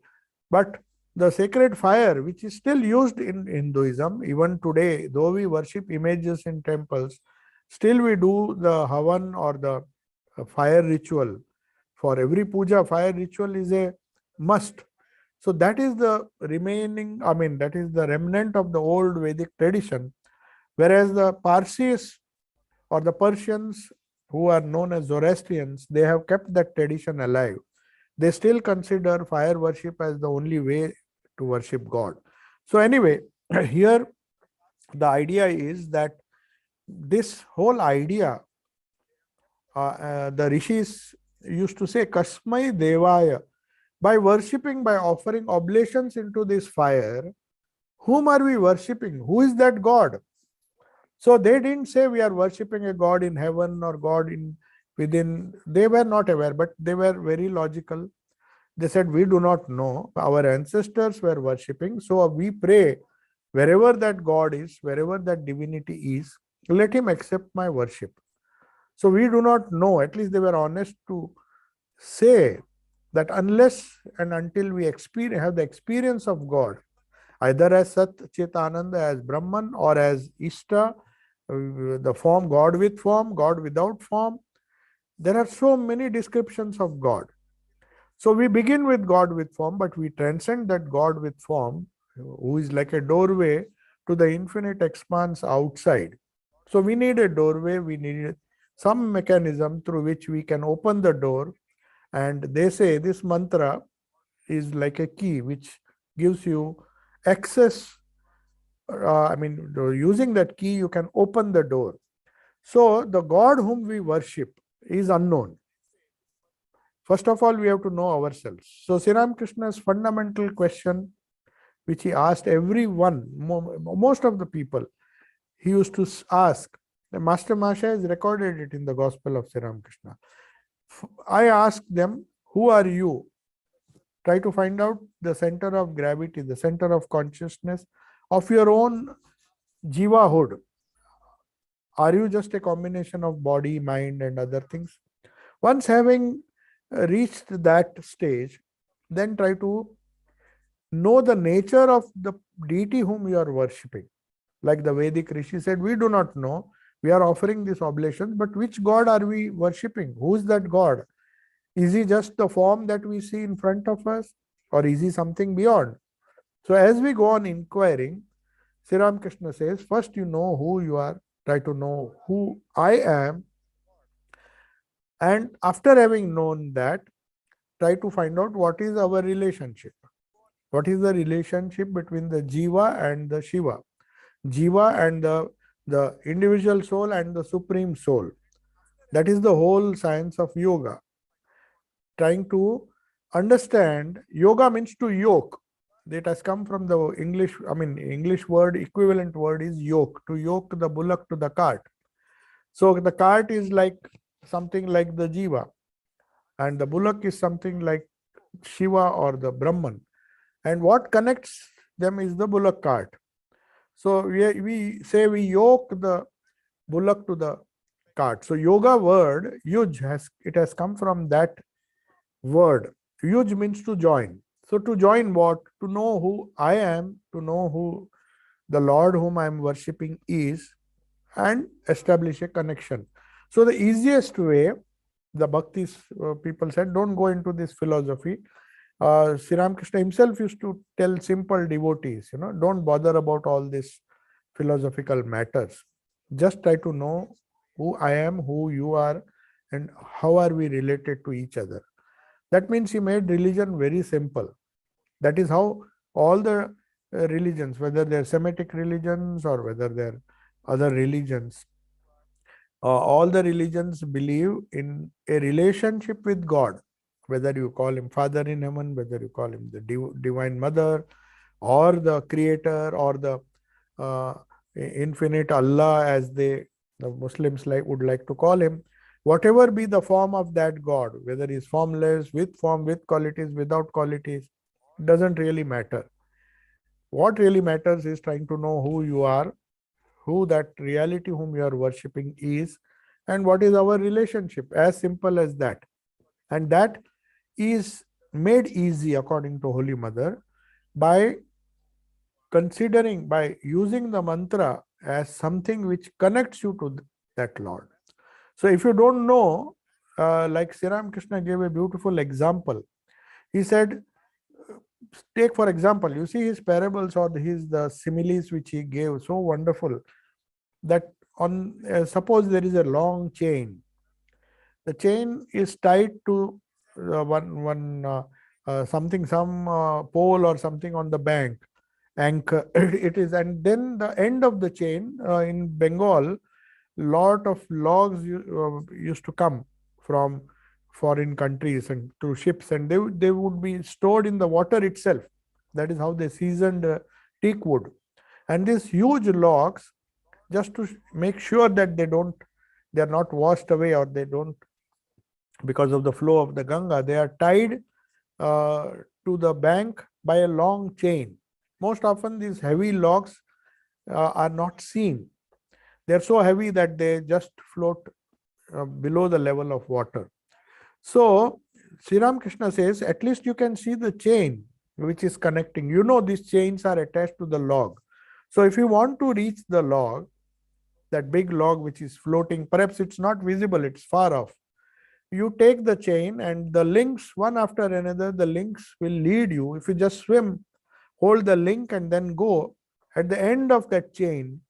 But the sacred fire, which is still used in Hinduism, even today, though we worship images in temples, still we do the Havan or the fire ritual. For every puja, fire ritual is a must. So that is the that is the remnant of the old Vedic tradition. Whereas the Parsis or the Persians, who are known as Zoroastrians, they have kept that tradition alive. They still consider fire worship as the only way to worship God. So anyway, here the idea is that this whole idea, the rishis used to say, Kasmai Devaya, by worshipping, by offering oblations into this fire, whom are we worshipping? Who is that God? So they didn't say we are worshipping a God in heaven or God within. They were not aware, but they were very logical. They said, we do not know. Our ancestors were worshipping. So we pray wherever that God is, wherever that divinity is, let him accept my worship. So we do not know. At least they were honest to say that unless and until we have the experience of God, either as Sat Chit Ananda, as Brahman, or as Ishta, the form, God with form, God without form. There are so many descriptions of God. So we begin with God with form, but we transcend that God with form, who is like a doorway to the infinite expanse outside. So we need a doorway, we need some mechanism through which we can open the door And they say this mantra is like a key which gives you access. Using that key, you can open the door. So the God whom we worship is unknown. First of all, we have to know ourselves. So Sri Ramakrishna's fundamental question, which he asked everyone, most of the people, he used to ask. The Master Masha has recorded it in the Gospel of Sri Ramakrishna. I asked them, who are you? Try to find out the center of gravity, the center of consciousness of your own jivahood. Are you just a combination of body, mind, and other things? Once having reached that stage, then try to know the nature of the deity whom you are worshipping. Like the Vedic Rishi said, we do not know. We are offering these oblations, but which God are we worshipping? Who is that God? Is he just the form that we see in front of us, or is he something beyond? So as we go on inquiring, Sri Ramakrishna says, first you know who you are, try to know who I am, and after having known that, try to find out what is our relationship. What is the relationship between the Jiva and the Shiva? Jiva and the individual soul and the supreme soul. That is the whole science of yoga. Trying to understand, yoga means to yoke. That has come from the English word, equivalent word is yoke, to yoke the bullock to the cart. So the cart is like something like the Jiva, and the bullock is something like Shiva or the Brahman. And what connects them is the bullock cart. So we say we yoke the bullock to the cart. So yoga word, yuj, has come from that word. Yuj means to join. So to join what? To know who I am, to know who the Lord whom I am worshipping is, and establish a connection. So the easiest way, the bhaktis people said, don't go into this philosophy. Sri Ramakrishna himself used to tell simple devotees, don't bother about all these philosophical matters. Just try to know who I am, who you are, and how are we related to each other. That means he made religion very simple. That is how all the religions, whether they're Semitic religions or whether they're other religions, all the religions believe in a relationship with God. Whether you call him Father in heaven, whether you call him the Divine Mother, or the Creator, or the Infinite Allah, as the Muslims would like to call him. Whatever be the form of that God, whether he is formless, with form, with qualities, without qualities, doesn't really matter. What really matters is trying to know who you are, who that reality whom you are worshipping is, and what is our relationship. As simple as that. And that is made easy, according to Holy Mother, by using the mantra as something which connects you to that Lord. So if you don't know, like Sri Ramakrishna gave a beautiful example. He said, take for example, you see his parables or the similes which he gave, so wonderful, that on suppose there is a long chain. The chain is tied to some pole or something on the bank, anchor it is, and then the end of the chain, in Bengal, lot of logs used to come from foreign countries and to ships, and they would be stored in the water itself. That is how they seasoned teak wood. And these huge logs, just to make sure that they are not washed away, or they don't, because of the flow of the Ganga, they are tied to the bank by a long chain. Most often these heavy logs are not seen. They are so heavy that they just float below the level of water. So Sri Ramakrishna says, at least you can see the chain which is connecting. These chains are attached to the log. So if you want to reach the log, that big log which is floating, perhaps it's not visible, it's far off. You take the chain, and the links, one after another, the links will lead you. If you just swim, hold the link and then go, at the end of that chain,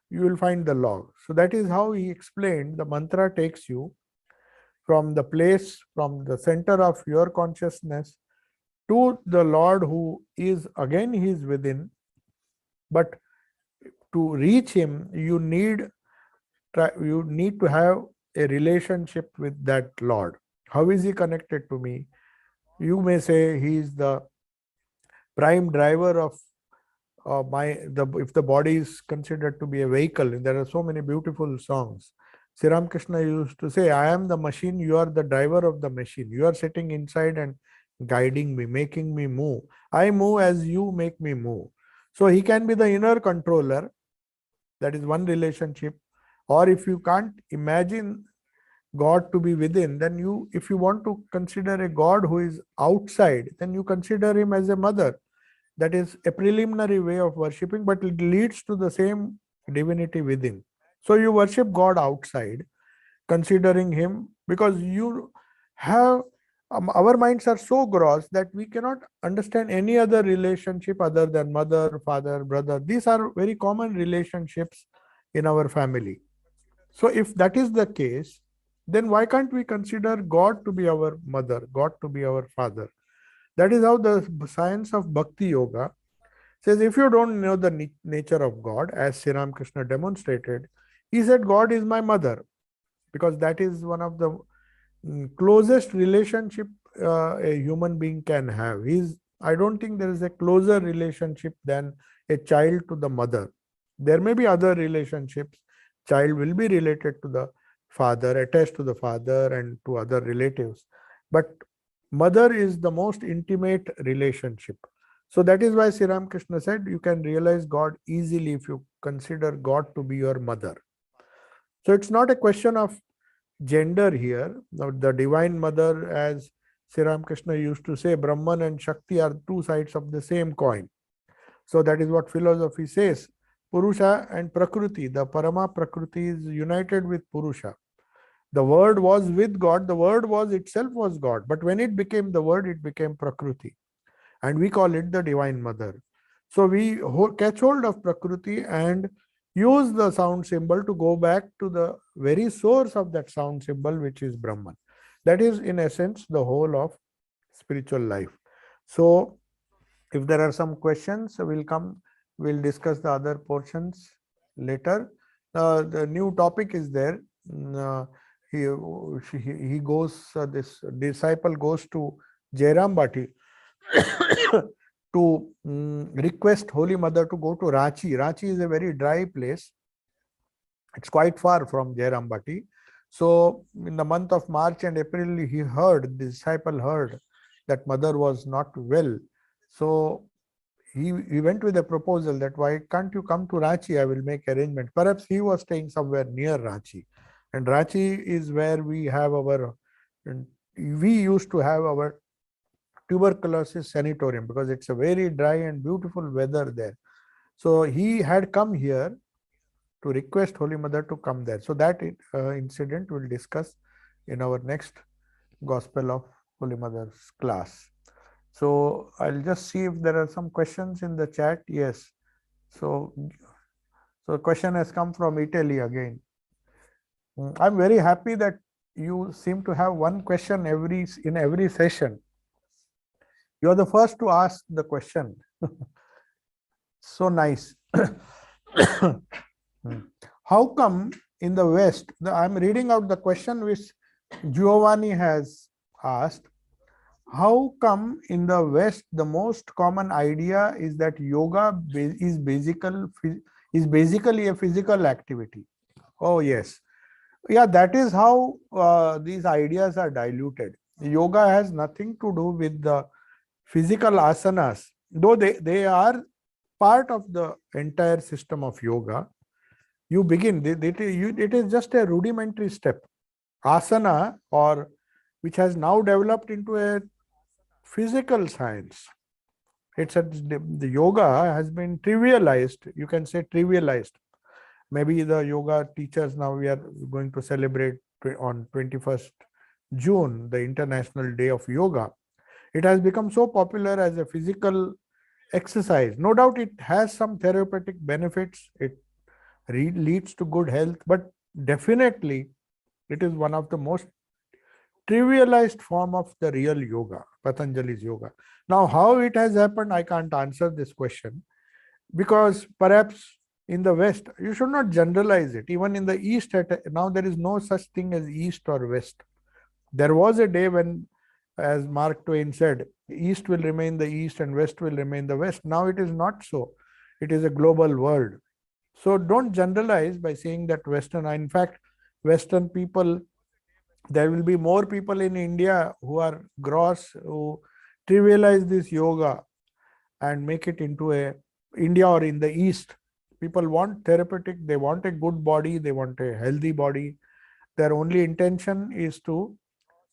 you will find the log. So that is how he explained the mantra takes you from the place, from the center of your consciousness to the Lord who is again, he is within. But to reach him, you need to have a relationship with that Lord. How is he connected to me? You may say he is the prime driver of if the body is considered to be a vehicle. There are so many beautiful songs. Sri Ramakrishna used to say, I am the machine, you are the driver of the machine. You are sitting inside and guiding me, making me move. I move as you make me move. So he can be the inner controller. That is one relationship. Or if you can't imagine God to be within, then if you want to consider a God who is outside, then you consider him as a mother. That is a preliminary way of worshipping, but it leads to the same divinity within. So you worship God outside, considering him, because you have our minds are so gross that we cannot understand any other relationship other than mother, father, brother. These are very common relationships in our family. So if that is the case, then why can't we consider God to be our mother, God to be our father? That is how the science of Bhakti Yoga says, if you don't know the nature of God, as Sri Ramakrishna demonstrated, he said, God is my mother, because that is one of the closest relationship a human being can have. I don't think there is a closer relationship than a child to the mother. There may be other relationships. Child will be related to the father, attached to the father and to other relatives. But mother is the most intimate relationship. So that is why Sri Ramakrishna said, you can realize God easily if you consider God to be your mother. So it's not a question of gender here. Now, the Divine Mother, as Sri Ramakrishna used to say, Brahman and Shakti are two sides of the same coin. So that is what philosophy says. Purusha and Prakriti, the Parama Prakriti is united with Purusha. The word was with God, the word was itself was God. But when it became the word, it became Prakriti. And we call it the Divine Mother. So we catch hold of Prakriti and use the sound symbol to go back to the very source of that sound symbol, which is Brahman. That is, in essence, the whole of spiritual life. So if there are some questions, we'll discuss the other portions later. The new topic is there. He goes, this disciple goes to Jairam Bhatti to request Holy Mother to go to Ranchi. Ranchi is a very dry place. It's quite far from Jairam Bhatti. So in the month of March and April, the disciple heard that mother was not well. So he went with a proposal that, why can't you come to Ranchi? I will make arrangement. Perhaps he was staying somewhere near Ranchi. And Ranchi is where we used to have our tuberculosis sanatorium, because it's a very dry and beautiful weather there. So he had come here to request Holy Mother to come there. So that incident we'll discuss in our next Gospel of Holy Mother's class. So I'll just see if there are some questions in the chat. Yes. So a question has come from Italy again. I'm very happy that you seem to have one question in every session. You are the first to ask the question. So nice. How come in the West, I'm reading out the question which Giovanni has asked. How come in the West the most common idea is that yoga is basically a physical activity? Oh yes. Yeah, that is how these ideas are diluted. Yoga has nothing to do with the physical asanas, though they are part of the entire system of yoga. You begin, it is just a rudimentary step. Asana, or which has now developed into a physical science. The yoga has been trivialized. You can say trivialized. Maybe the yoga teachers, now we are going to celebrate on 21st June, the International Day of Yoga. It has become so popular as a physical exercise. No doubt it has some therapeutic benefits. It leads to good health, but definitely it is one of the most trivialized form of the real yoga, Patanjali's yoga. Now, how it has happened, I can't answer this question, because perhaps in the West, you should not generalize it. Even in the East, now there is no such thing as East or West. There was a day when, as Mark Twain said, East will remain the East and West will remain the West. Now it is not so. It is a global world. So don't generalize by saying that Western. In fact, Western people, there will be more people in India who are gross, who trivialize this yoga and make it into a India or in the East. People want therapeutic, they want a good body, they want a healthy body. Their only intention is to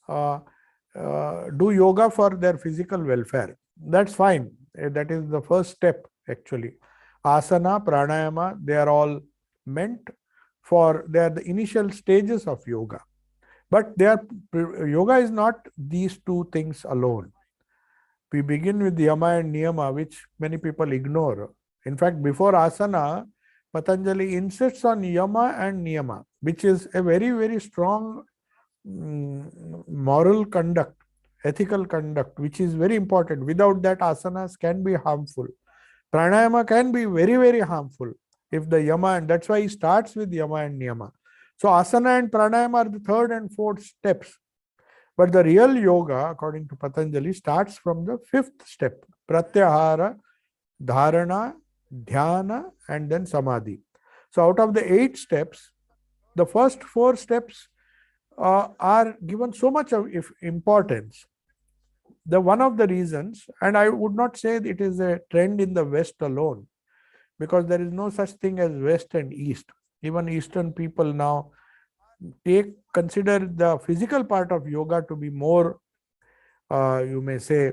do yoga for their physical welfare. That's fine. That is the first step, actually. Asana, pranayama, they are all meant for, they are the initial stages of yoga. But yoga is not these two things alone. We begin with yama and niyama, which many people ignore. In fact, before asana, Patanjali insists on yama and niyama, which is a very, very strong moral conduct, ethical conduct, which is very important. Without that, asanas can be harmful. Pranayama can be very, very harmful if the yama, and that's why he starts with yama and niyama. So asana and pranayama are the third and fourth steps. But the real yoga, according to Patanjali, starts from the fifth step, pratyahara, dharana, dhyana, and then samadhi. So out of the 8 steps, the first 4 steps are given so much of importance. The one of the reasons, and I would not say it is a trend in the West alone, because there is no such thing as West and East. Even Eastern people now consider the physical part of yoga to be more, you may say,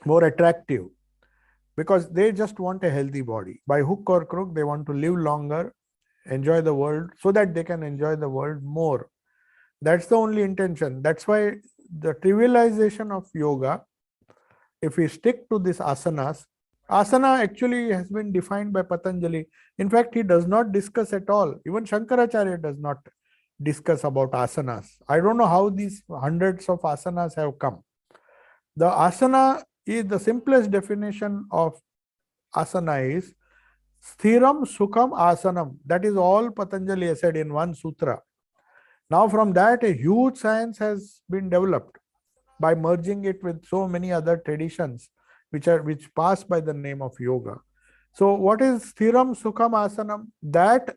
more attractive, because they just want a healthy body. By hook or crook, they want to live longer, enjoy the world, so that they can enjoy the world more. That's the only intention. That's why the trivialization of yoga, if we stick to this asanas, asana actually has been defined by Patanjali. In fact, he does not discuss at all. Even Shankaracharya does not discuss about asanas. I don't know how these hundreds of asanas have come. The asana is the simplest definition of asana is sthiram sukham asanam. That is all Patanjali has said in one sutra. Now from that, a huge science has been developed by merging it with so many other traditions which pass by the name of yoga. So what is sthiram sukham asanam? That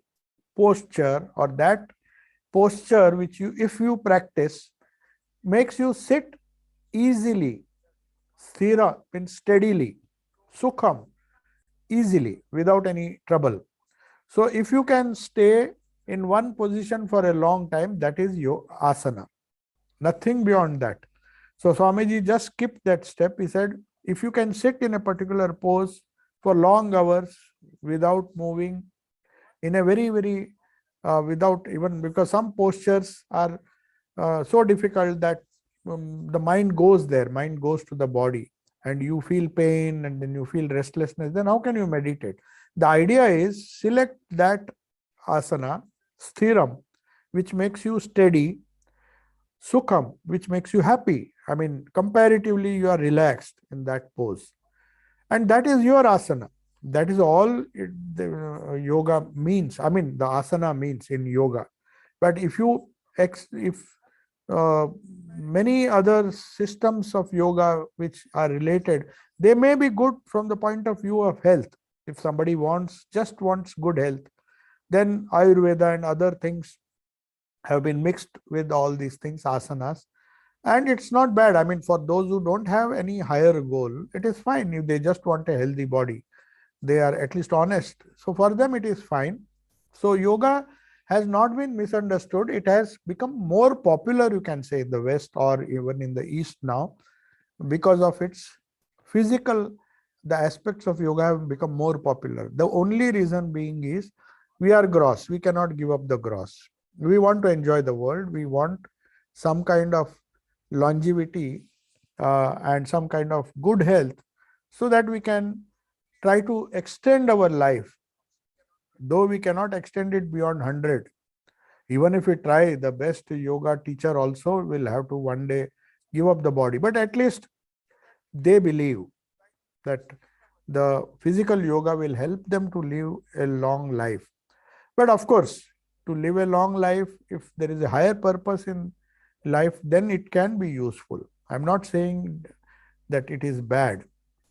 posture, or that posture which you, if you practice, makes you sit easily. Sthira means steadily. Sukham, easily, without any trouble. So if you can stay in one position for a long time, that is your asana. Nothing beyond that. So Swamiji just skipped that step. He said, if you can sit in a particular pose for long hours without moving, in a very, very, without even, because some postures are so difficult that the mind goes there, mind goes to the body, and you feel pain and then you feel restlessness, then how can you meditate? The idea is select that asana, sthiram, which makes you steady, sukham, which makes you happy. I mean, comparatively, you are relaxed in that pose. And that is your asana. That is all the yoga means. I mean, the asana means in yoga. But if many other systems of yoga which are related, they may be good from the point of view of health. If somebody just wants good health, then Ayurveda and other things have been mixed with all these things, asanas. And it's not bad. I mean, for those who don't have any higher goal, it is fine. If they just want a healthy body, they are at least honest. So for them, it is fine. So yoga has not been misunderstood. It has become more popular, you can say, in the West or even in the East now, because of its physical, the aspects of yoga have become more popular. The only reason being is we are gross. We cannot give up the gross. We want to enjoy the world. We want some kind of longevity and some kind of good health, so that we can try to extend our life, though we cannot extend it beyond 100. Even if we try, the best yoga teacher also will have to one day give up the body. But at least they believe that the physical yoga will help them to live a long life. But of course, to live a long life, if there is a higher purpose in life, then it can be useful. I'm not saying that it is bad.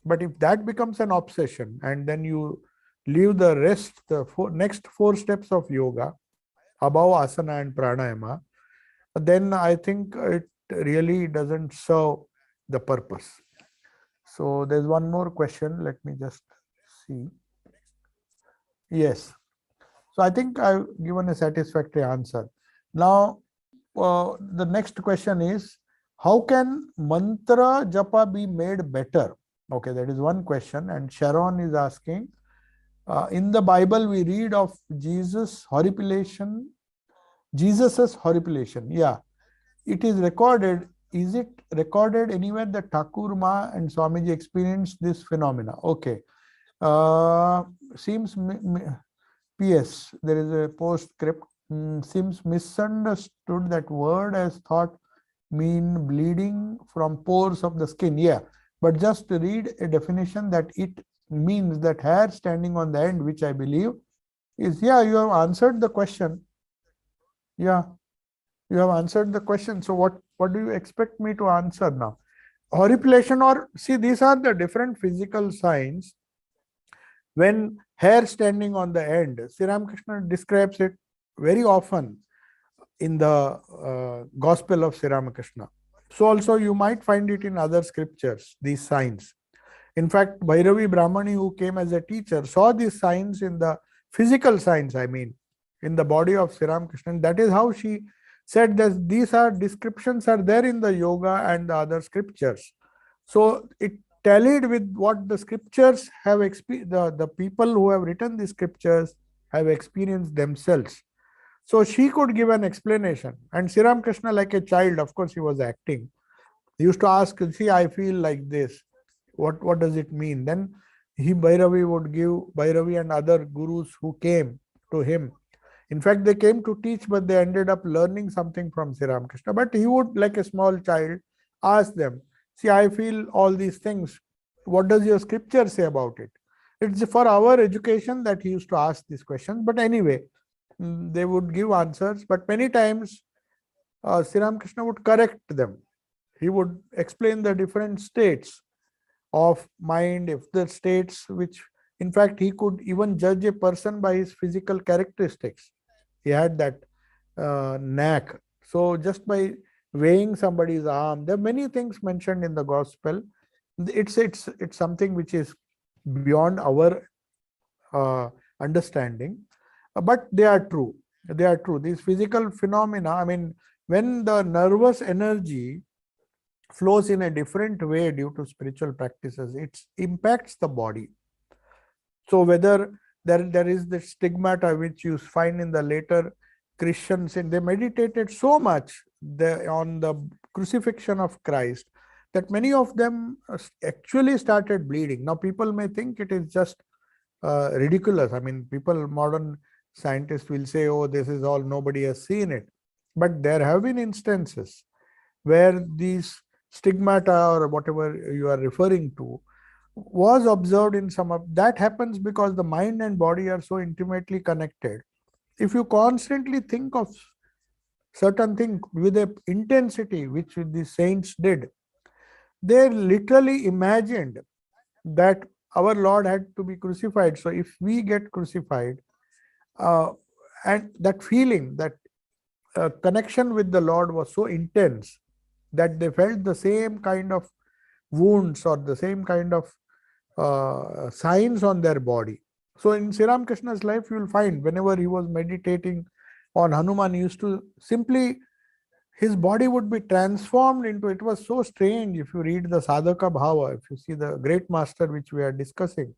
But if that becomes an obsession and then you leave the rest, the next 4 steps of yoga, above asana and pranayama, then I think it really doesn't serve the purpose. So there's one more question. Let me just see. Yes. So I think I've given a satisfactory answer. Now, the next question is, how can mantra japa be made better? Okay, that is one question. And Sharon is asking, in the Bible we read of Jesus's horripilation. Yeah, it is recorded. Is it recorded anywhere that Thakur Ma and Swamiji experienced this phenomena? Okay. Seems PS, there is a postscript. Seems misunderstood that word as thought mean bleeding from pores of the skin. Yeah, but just read a definition that it means that hair standing on the end, which I believe is, yeah, you have answered the question. Yeah, you have answered the question. So what do you expect me to answer now? Horripilation, or see, these are the different physical signs when hair standing on the end. Sri Ramakrishna describes it very often in the Gospel of Sri Ramakrishna. So also you might find it in other scriptures, these signs. In fact, Bhairavi Brahmani, who came as a teacher, saw these signs in the physical signs, I mean, in the body of Sri Ramakrishna. And that is how she said that these are descriptions are there in the yoga and the other scriptures. So it tallied with what the scriptures have experienced, the people who have written the scriptures have experienced themselves. So she could give an explanation. And Sri Ramakrishna, like a child, of course, he was acting. He used to ask, see, I feel like this. What does it mean? Then Bhairavi would give, Bhairavi and other gurus who came to him. In fact, they came to teach, but they ended up learning something from Sri Ramakrishna. But he would, like a small child, ask them, see, I feel all these things. What does your scripture say about it? It's for our education that he used to ask these questions. But anyway, they would give answers. But many times, Sri Ramakrishna would correct them. He would explain the different states of mind, if the states which, in fact, he could even judge a person by his physical characteristics. He had that knack. So just by weighing somebody's arm, there are many things mentioned in the gospel. It's something which is beyond our understanding, but they are true. They are true. These physical phenomena, I mean, when the nervous energy flows in a different way due to spiritual practices, it impacts the body. So whether there is the stigmata which you find in the later Christians, and they meditated so much on the crucifixion of Christ that many of them actually started bleeding. Now people may think it is just ridiculous. I mean, modern scientists will say, oh, this is all, nobody has seen it. But there have been instances where these stigmata or whatever you are referring to was observed in some of that. Happens because the mind and body are so intimately connected. If you constantly think of certain thing with a intensity which the saints did, they literally imagined that our Lord had to be crucified. So if we get crucified, and that feeling, that connection with the Lord was so intense that they felt the same kind of wounds or the same kind of signs on their body. So in Sri Ramakrishna's life, you will find whenever he was meditating on Hanuman, he used to simply, his body would be transformed into, it was so strange. If you read the Sadhaka Bhava, if you see the great master which we are discussing,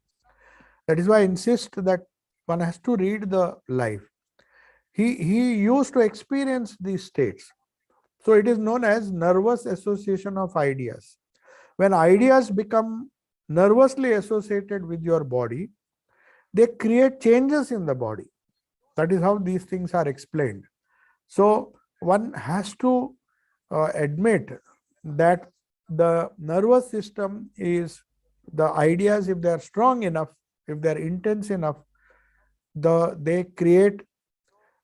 that is why I insist that one has to read the life. He used to experience these states. So it is known as nervous association of ideas. When ideas become nervously associated with your body, they create changes in the body. That is how these things are explained. So one has to admit that the nervous system is, the ideas, if they are strong enough, if they are intense enough, they create,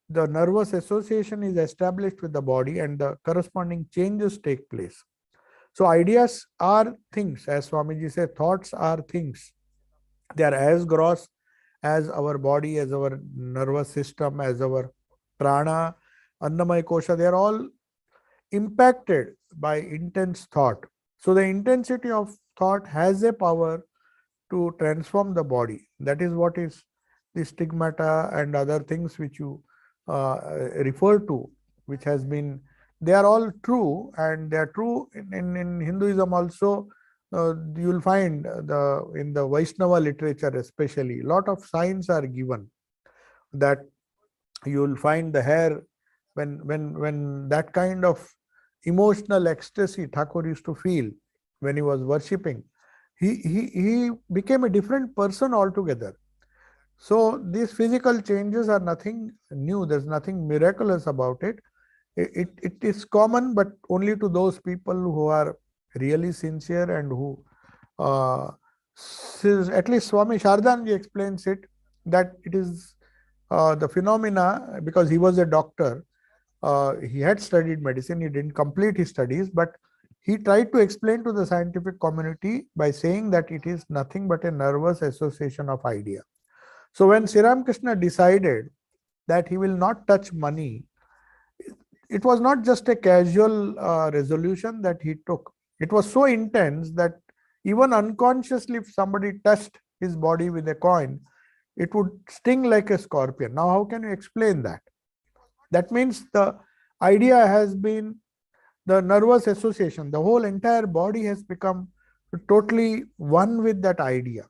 the nervous association is established with the body and the corresponding changes take place. So ideas are things, as Swamiji said, thoughts are things. They are as gross as our body, as our nervous system, as our prana, annamaya kosha. They are all impacted by intense thought. So the intensity of thought has a power to transform the body. That is what is the stigmata and other things which you refer to, which has been, they are all true, and they are true in Hinduism also. You will find in the Vaishnava literature especially, a lot of signs are given that you will find the hair, when that kind of emotional ecstasy Thakur used to feel when he was worshipping, he became a different person altogether. So these physical changes are nothing new. There's nothing miraculous about it. It is common, but only to those people who are really sincere and who, at least Swami Shardanji explains it, that it is the phenomena, because he was a doctor. He had studied medicine. He didn't complete his studies, but he tried to explain to the scientific community by saying that it is nothing but a nervous association of idea. So when Sri Ramakrishna decided that he will not touch money, it was not just a casual resolution that he took. It was so intense that even unconsciously, if somebody touched his body with a coin, it would sting like a scorpion. Now, how can you explain that? That means the idea has been the nervous association. The whole entire body has become totally one with that idea.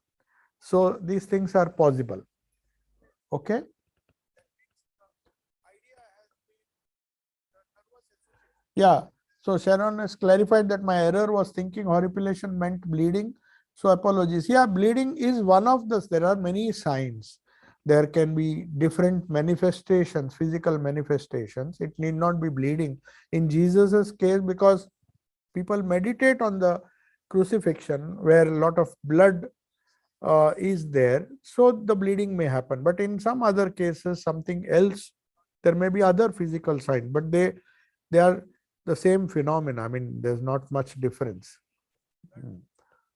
So these things are possible. Okay. Yeah. So Sharon has clarified that my error was thinking horripilation meant bleeding. So apologies. Yeah, bleeding is one of the, there are many signs. There can be different manifestations, physical manifestations. It need not be bleeding. In Jesus's case, because people meditate on the crucifixion where a lot of blood is there, so the bleeding may happen. But in some other cases, something else, there may be other physical signs, but they are the same phenomena. I mean, there's not much difference.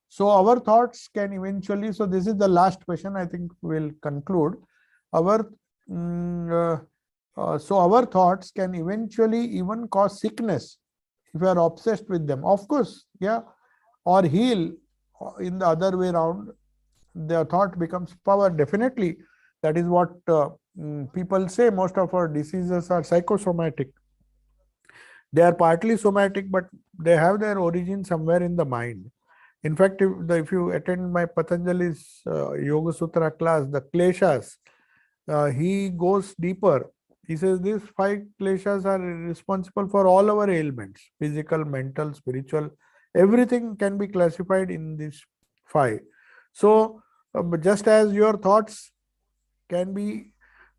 So our thoughts can eventually, so this is the last question, I think we'll conclude. Our so our thoughts can eventually even cause sickness if you are obsessed with them. Of course, yeah, or heal in the other way around. The thought becomes power. Definitely, that is what people say. Most of our diseases are psychosomatic. They are partly somatic, but they have their origin somewhere in the mind. In fact, if you attend my Patanjali's Yoga Sutra class, the kleshas, he goes deeper. He says these 5 kleshas are responsible for all our ailments, physical, mental, spiritual. Everything can be classified in these 5. So, just as your thoughts can be,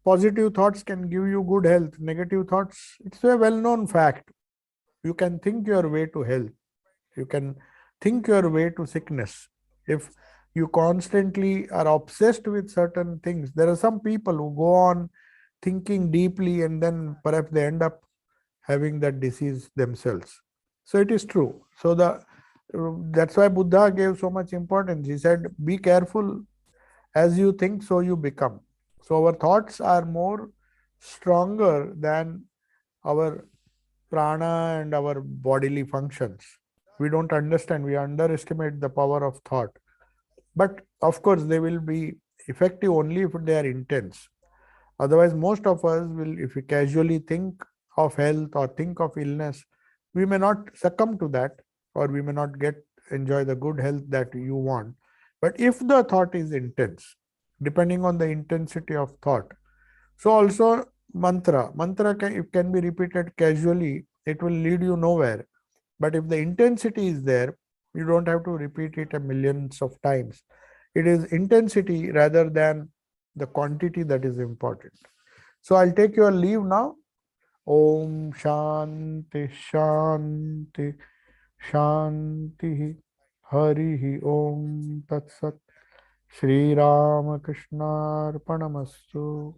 positive thoughts can give you good health, negative thoughts, it's a well-known fact. You can think your way to health. You can think your way to sickness. If you constantly are obsessed with certain things, there are some people who go on thinking deeply and then perhaps they end up having that disease themselves. So it is true. So that's why Buddha gave so much importance. He said, be careful, as you think, so you become. So our thoughts are more stronger than our prana and our bodily functions. We don't understand, we underestimate the power of thought. But of course, they will be effective only if they are intense. Otherwise, most of us will, if we casually think of health or think of illness, we may not succumb to that, or we may not enjoy the good health that you want. But if the thought is intense, depending on the intensity of thought. So also mantra can be repeated casually, it will lead you nowhere. But if the intensity is there, you don't have to repeat it a millions of times. It is intensity rather than the quantity that is important. So I'll take your leave now. Om Shanti Shanti Shanti. Hari Om Tat Sat. Shri Ramakrishna Arpanamastu.